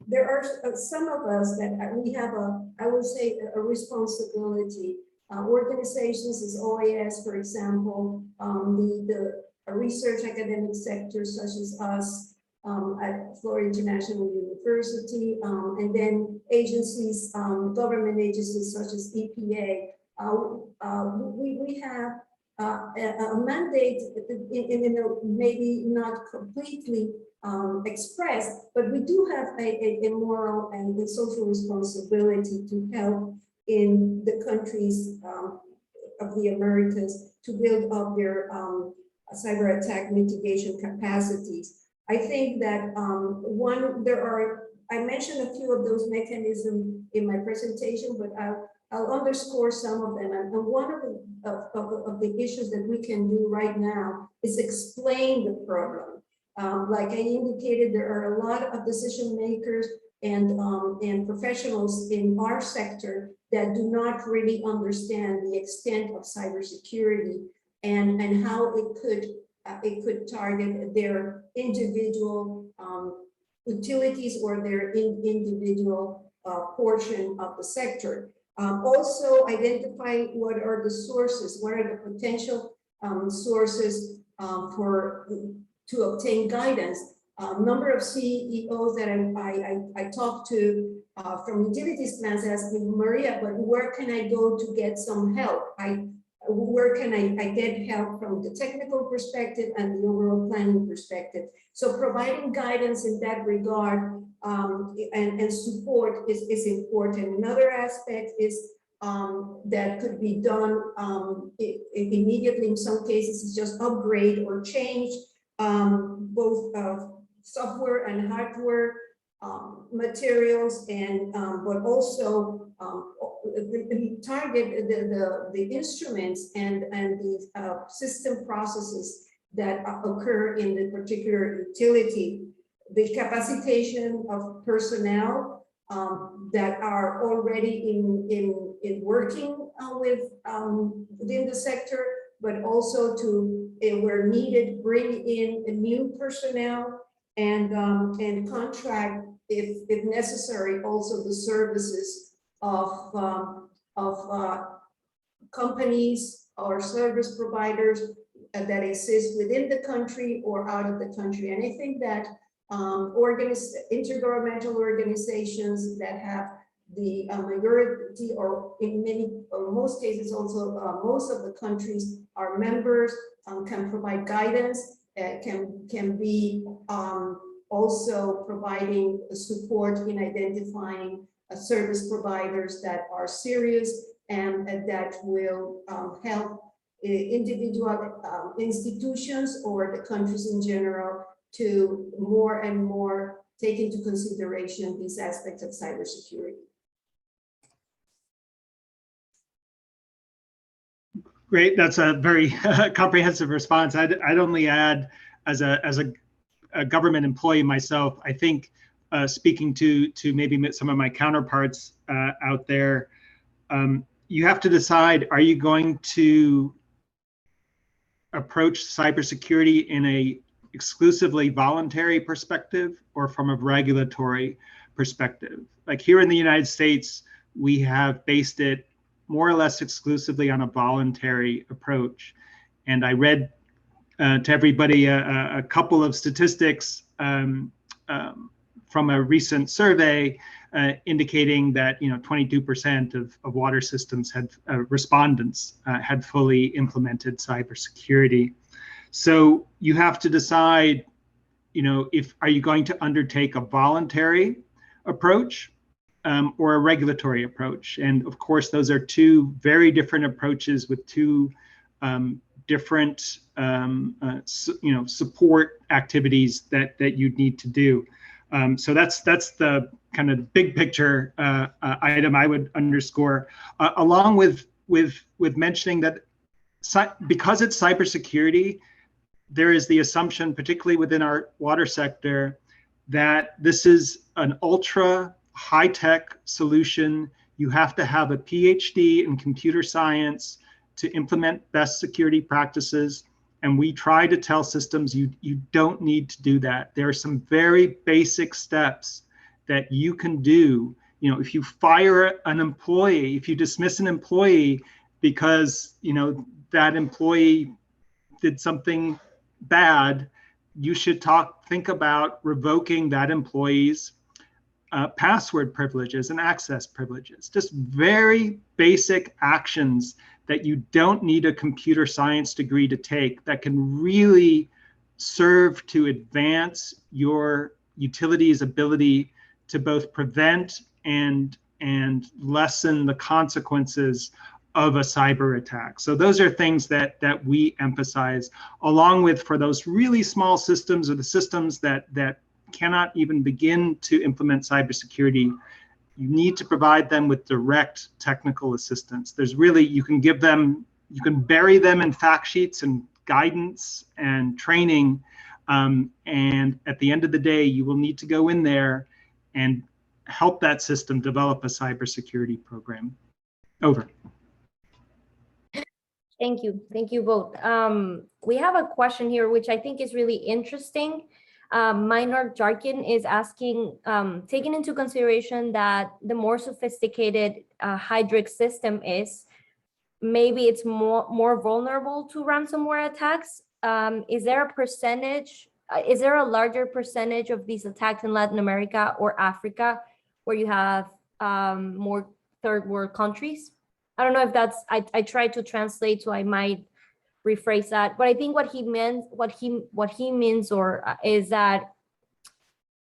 there are some of us that we have I would say, a responsibility. Organizations as OAS, for example, the research academic sectors such as us at Florida International University, and then agencies, government agencies such as EPA. We have a mandate, maybe not completely expressed, but we do have a moral and a social responsibility to help in the countries of the Emeritus to build up their cyber attack mitigation capacities. I think that I mentioned a few of those mechanisms in my presentation, but I'll underscore some of them. And one of the issues that we can do right now is explain the problem. Like I indicated, there are a lot of decision makers and professionals in our sector that do not really understand the extent of cybersecurity and how it could target their individual utilities or their individual portion of the sector. Also identify what are the sources, what are the potential sources to obtain guidance. Number of CEOs that I talked to from utilities plants asking, Maria, but where can I go to get some help? Where can I get help from the technical perspective and the overall planning perspective? So providing guidance in that regard and support is important. Another aspect is that could be done immediately. In some cases, is just upgrade or change both software and hardware materials, and but also target the instruments and the system processes that occur in the particular utility. The capacitation of personnel that are already in working within the sector, but also to, where needed, bring in a new personnel and contract, if necessary, also the services of companies or service providers that exist within the country or out of the country. And I think that intergovernmental organizations that have the majority, or in many or most cases also most of the countries are members, can provide guidance, can be also providing support in identifying service providers that are serious and that will help individual institutions or the countries in general to more and more take into consideration these aspects of cybersecurity. Great, that's a very comprehensive response. I'd only add, as a government employee myself, I think speaking to maybe some of my counterparts out there, you have to decide, are you going to approach cybersecurity in a exclusively voluntary perspective or from a regulatory perspective? Like here in the United States, we have based it more or less exclusively on a voluntary approach. And I read to everybody a couple of statistics from a recent survey indicating that 22% of water systems had respondents had fully implemented cybersecurity. So you have to decide are you going to undertake a voluntary approach or a regulatory approach? And of course, those are two very different approaches with two different support activities that you'd need to do. So that's the kind of big picture item I would underscore, along with mentioning that because it's cybersecurity, there is the assumption, particularly within our water sector, that this is an ultra high-tech solution. You have to have a PhD in computer science to implement best security practices. And we try to tell systems you don't need to do that. There are some very basic steps that you can do. If you fire an employee, if you dismiss an employee because that employee did something bad, you should think about revoking that employee's password privileges and access privileges. Just very basic actions that you don't need a computer science degree to take, that can really serve to advance your utility's ability to both prevent and lessen the consequences of a cyber attack. So those are things that we emphasize, along with, for those really small systems or the systems that cannot even begin to implement cybersecurity, you need to provide them with direct technical assistance. You can bury them in fact sheets and guidance and training. And at the end of the day, you will need to go in there and help that system develop a cybersecurity program. Over. Thank you both. We have a question here, which I think is really interesting. Minor Jarkin is asking, taking into consideration that the more sophisticated hydric system is, maybe it's more vulnerable to ransomware attacks. Is there a percentage, is there a larger percentage of these attacks in Latin America or Africa where you have more third world countries? I don't know if that's, I tried to translate, so I might rephrase that, but I think what he means is that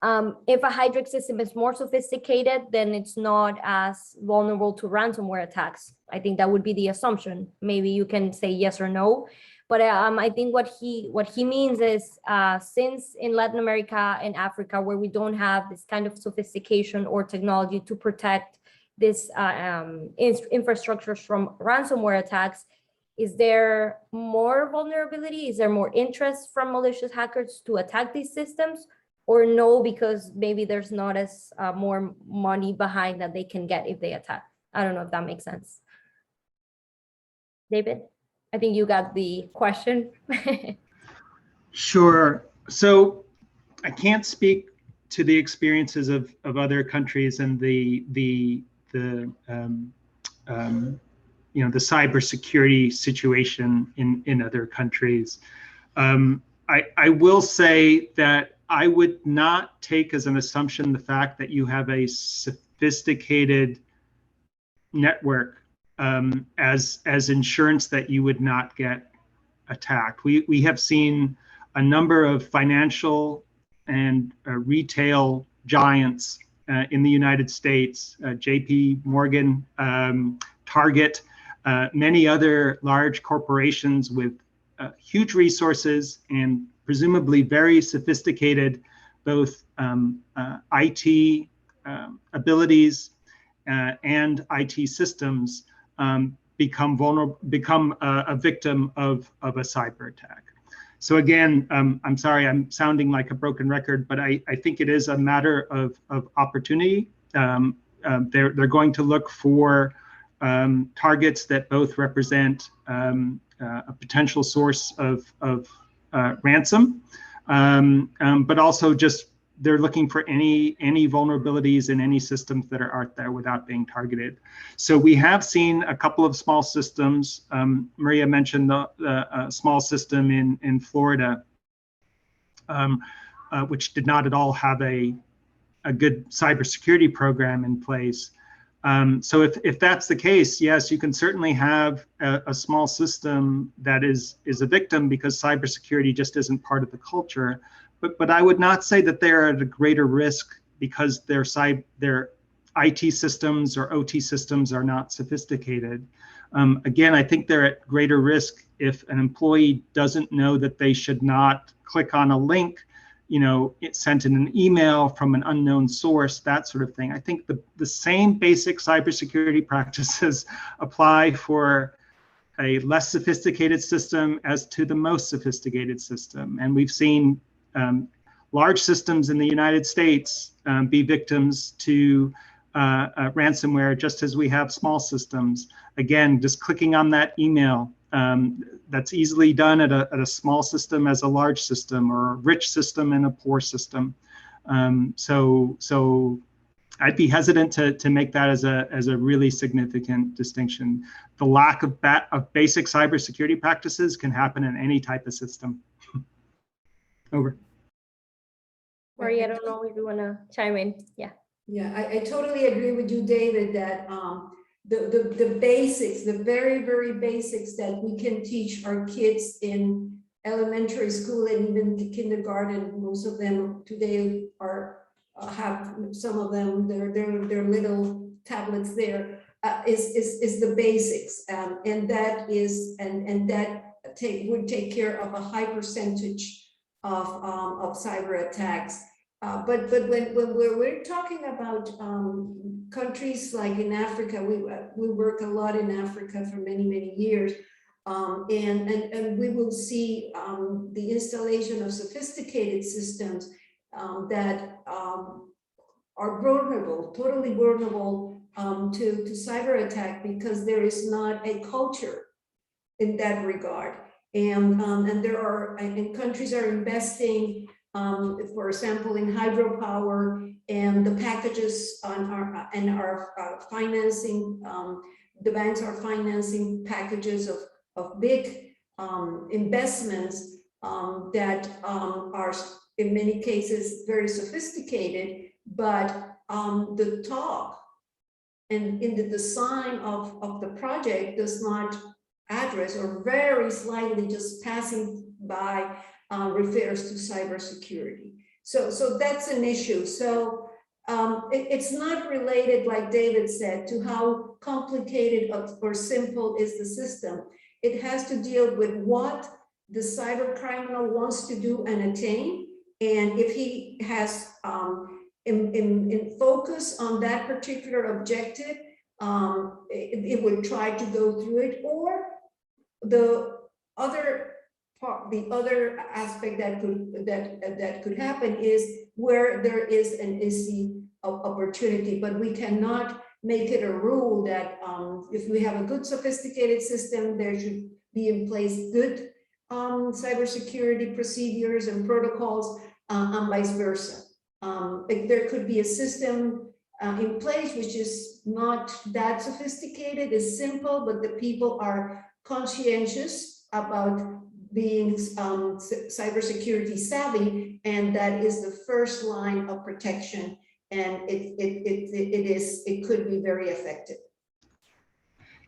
if a hydric system is more sophisticated, then it's not as vulnerable to ransomware attacks. I think that would be the assumption. Maybe you can say yes or no, but I think what he means is since in Latin America and Africa, where we don't have this kind of sophistication or technology to protect this infrastructures from ransomware attacks, is there more vulnerability? Is there more interest from malicious hackers to attack these systems, or no, because maybe there's not as more money behind that they can get if they attack? I don't know if that makes sense. David, I think you got the question. Sure. So I can't speak to the experiences of other countries and the cybersecurity situation in other countries. I will say that I would not take as an assumption the fact that you have a sophisticated network as insurance that you would not get attacked. We have seen a number of financial and retail giants in the United States, JP Morgan, Target, many other large corporations with huge resources and presumably very sophisticated both IT abilities and IT systems become a victim of a cyber attack. So again, I'm sorry, I'm sounding like a broken record, but I think it is a matter of opportunity. They're going to look for targets that both represent a potential source of ransom, but also just they're looking for any vulnerabilities in any systems that are out there without being targeted. So we have seen a couple of small systems. Maria mentioned the small system in Florida, which did not at all have a good cybersecurity program in place. So if that's the case, yes, you can certainly have a small system that is a victim because cybersecurity just isn't part of the culture. but I would not say that they're at a greater risk because their IT systems or OT systems are not sophisticated. Again, I think they're at greater risk if an employee doesn't know that they should not click on a link, it sent in an email from an unknown source, that sort of thing. I think the same basic cybersecurity practices apply for a less sophisticated system as to the most sophisticated system. And we've seen large systems in the United States be victims to ransomware, just as we have small systems. Again, just clicking on that email, that's easily done at a small system as a large system, or a rich system and a poor system. So I'd be hesitant to make that as a really significant distinction. The lack of basic cybersecurity practices can happen in any type of system. Over. Marie, I don't know if you want to chime in. Yeah. Yeah, I totally agree with you, David, that the basics, the very, very basics that we can teach our kids in elementary school and even the kindergarten, most of them today have some of them, their little tablets there, is the basics, and that would take care of a high percentage of cyber attacks. But when we're talking about countries like in Africa, we work a lot in Africa for many years, and we will see the installation of sophisticated systems that are vulnerable, totally vulnerable to cyber attack, because there is not a culture in that regard. And countries are investing, for example, in hydropower, and the packages are financing, the banks are financing packages of big investments that are in many cases very sophisticated, but the talk and in the design of the project does not address, or very slightly just passing by, refers to cybersecurity. So that's an issue. So it's not related, like David said, to how complicated or simple is the system. It has to deal with what the cyber criminal wants to do and attain. And if he has in focus on that particular objective, it would try to go through it. Or the other part, the other aspect that could happen is where there is an easy opportunity, but we cannot make it a rule that if we have a good sophisticated system, there should be in place good cybersecurity procedures and protocols, and vice versa. There could be a system in place which is not that sophisticated, is simple, but the people are conscientious about being cybersecurity savvy, and that is the first line of protection, and it could be very effective.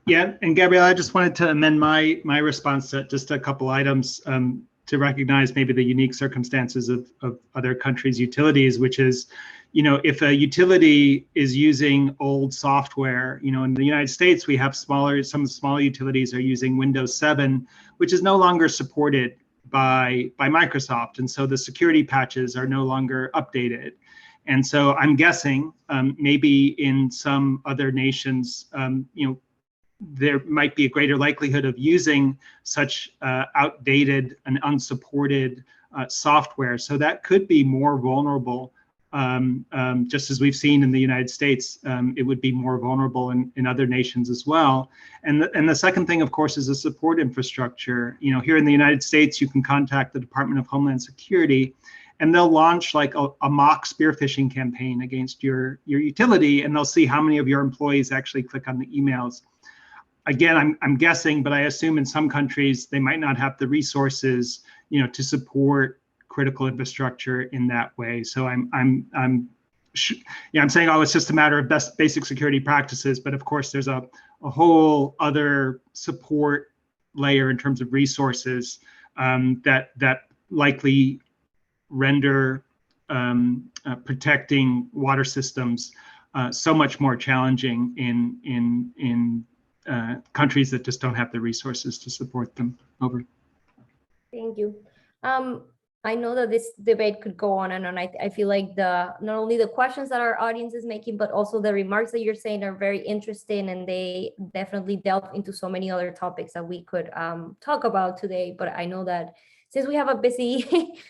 Yeah, and Gabriela, I just wanted to amend my response to just a couple items to recognize maybe the unique circumstances of other countries' utilities, which is, if a utility is using old software, in the United States, we have some of the smaller utilities are using Windows 7, which is no longer supported by Microsoft. And so the security patches are no longer updated. And so I'm guessing maybe in some other nations, there might be a greater likelihood of using such outdated and unsupported software. So that could be more vulnerable, just as we've seen in the United States. It would be more vulnerable in other nations as well. And the second thing, of course, is the support infrastructure. Here in the United States, you can contact the Department of Homeland Security, and they'll launch like a mock spear phishing campaign against your utility, and they'll see how many of your employees actually click on the emails. Again, I'm guessing, but I assume in some countries they might not have the resources, to support critical infrastructure in that way. So I'm saying, oh, it's just a matter of basic security practices, but of course there's a whole other support layer in terms of resources that likely render protecting water systems so much more challenging in countries that just don't have the resources to support them. Over. Thank you. I know that this debate could go on and on. I feel like not only the questions that our audience is making, but also the remarks that you're saying are very interesting, and they definitely delve into so many other topics that we could talk about today. But I know that since we have a busy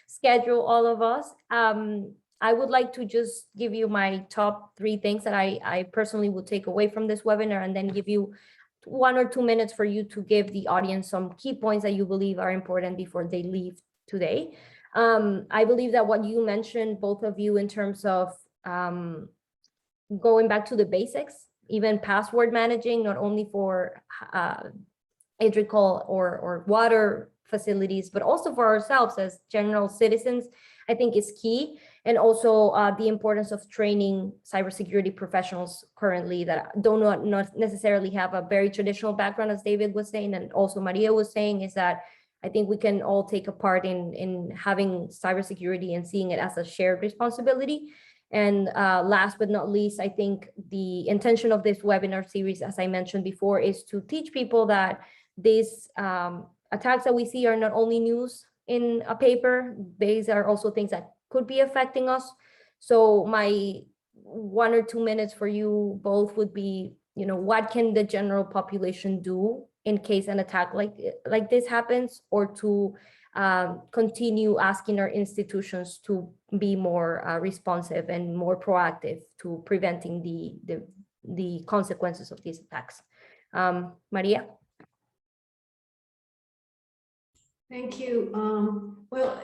schedule, all of us, I would like to just give you my top 3 things that I personally would take away from this webinar, and then give you 1 or 2 minutes for you to give the audience some key points that you believe are important before they leave today. I believe that what you mentioned, both of you, in terms of going back to the basics, even password managing, not only for hydrical or water facilities, but also for ourselves as general citizens, I think is key. And also the importance of training cybersecurity professionals currently that do not necessarily have a very traditional background, as David was saying, and also Maria was saying, is that I think we can all take a part in having cybersecurity and seeing it as a shared responsibility. And last but not least, I think the intention of this webinar series, as I mentioned before, is to teach people that these attacks that we see are not only news in a paper, these are also things that could be affecting us. So my 1 or 2 minutes for you both would be, what can the general population do in case an attack like this happens, or to continue asking our institutions to be more responsive and more proactive to preventing the consequences of these attacks. Maria? Thank you. Well,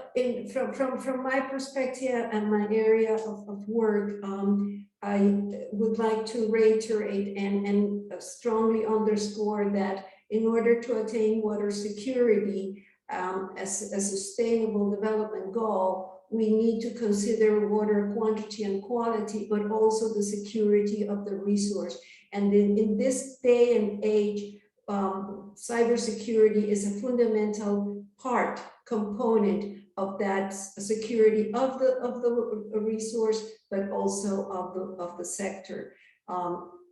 from my perspective and my area of work, I would like to reiterate and strongly underscore that in order to attain water security as a sustainable development goal, we need to consider water quantity and quality, but also the security of the resource. And in this day and age, cybersecurity is a fundamental component of that security of the resource, but also of the sector.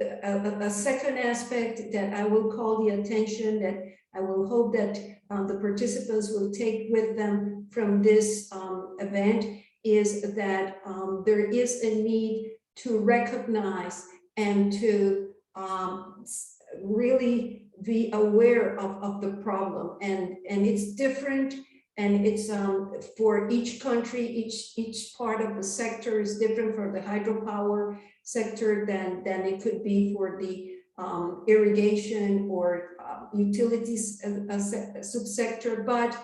A second aspect that I will call the attention, that I will hope that the participants will take with them from this event, is that there is a need to recognize and to really be aware of the problem, and it's different, and it's for each country, each part of the sector is different. For the hydropower sector than it could be for the irrigation or utilities subsector, but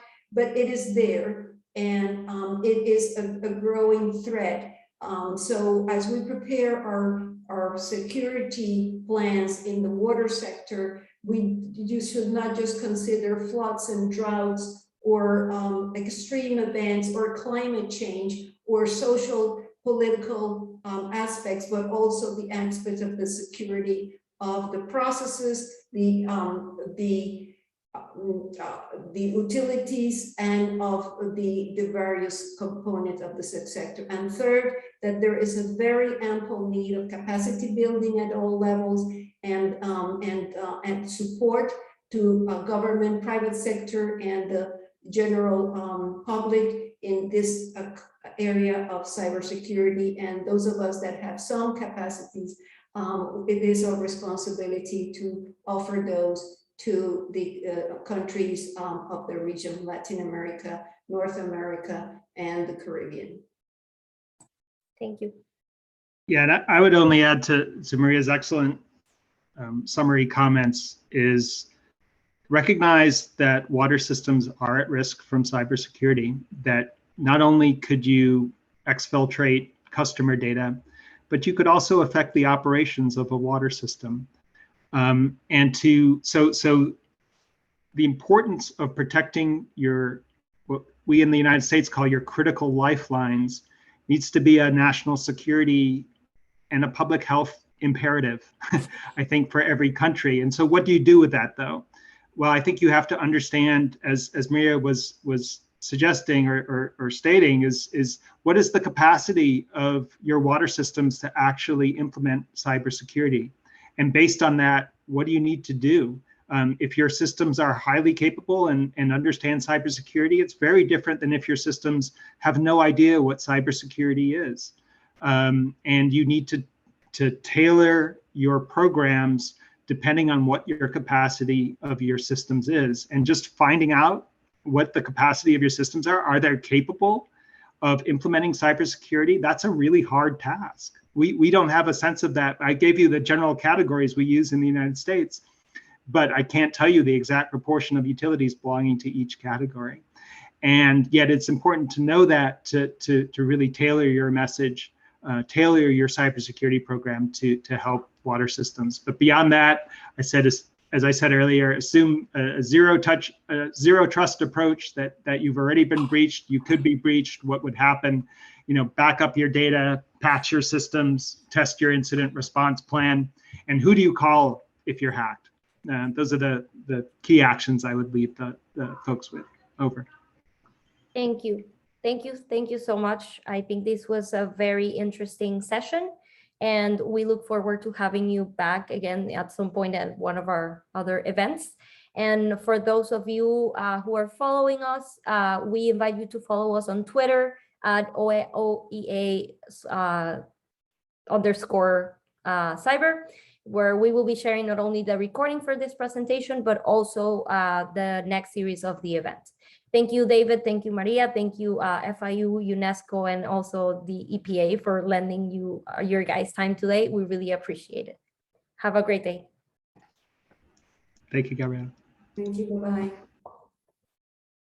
it is there, and it is a growing threat. So as we prepare our security plans in the water sector, you should not just consider floods and droughts or extreme events or climate change or social political aspects, but also the aspects of the security of the processes, the utilities, and of the various components of the subsector. And third, that there is a very ample need of capacity building at all levels, and support to government, private sector, and the general public in this area of cybersecurity. And those of us that have some capacities, it is our responsibility to offer those to the countries of the region, Latin America, North America, and the Caribbean. Thank you. Yeah, and I would only add to Maria's excellent summary comments is recognize that water systems are at risk from cybersecurity, that not only could you exfiltrate customer data, but you could also affect the operations of a water system. So the importance of protecting what we in the United States call your critical lifelines needs to be a national security and a public health imperative, I think, for every country. And so what do you do with that, though? Well, I think you have to understand, as Maria was suggesting or stating is what is the capacity of your water systems to actually implement cybersecurity? And based on that, what do you need to do? If your systems are highly capable and understand cybersecurity, it's very different than if your systems have no idea what cybersecurity is. And you need to tailor your programs depending on what your capacity of your systems is. And just finding out what the capacity of your systems are they capable of implementing cybersecurity? That's a really hard task. We don't have a sense of that. I gave you the general categories we use in the United States, but I can't tell you the exact proportion of utilities belonging to each category. And yet it's important to know that to really tailor your message, tailor your cybersecurity program to help water systems. But beyond that, I said, as I said earlier, assume a zero trust approach that you've already been breached, you could be breached, what would happen, back up your data, patch your systems, test your incident response plan, and who do you call if you're hacked? Those are the key actions I would leave the folks with. Over. Thank you. Thank you so much. I think this was a very interesting session, and we look forward to having you back again at some point at one of our other events. And for those of you who are following us, we invite you to follow us on Twitter at OEA_cyber, where we will be sharing not only the recording for this presentation, but also the next series of the event. Thank you, David. Thank you, Maria. Thank you, FIU, UNESCO, and also the EPA for lending you your guys' time today. We really appreciate it. Have a great day. Thank you, Gabriela. Thank you. Bye-bye.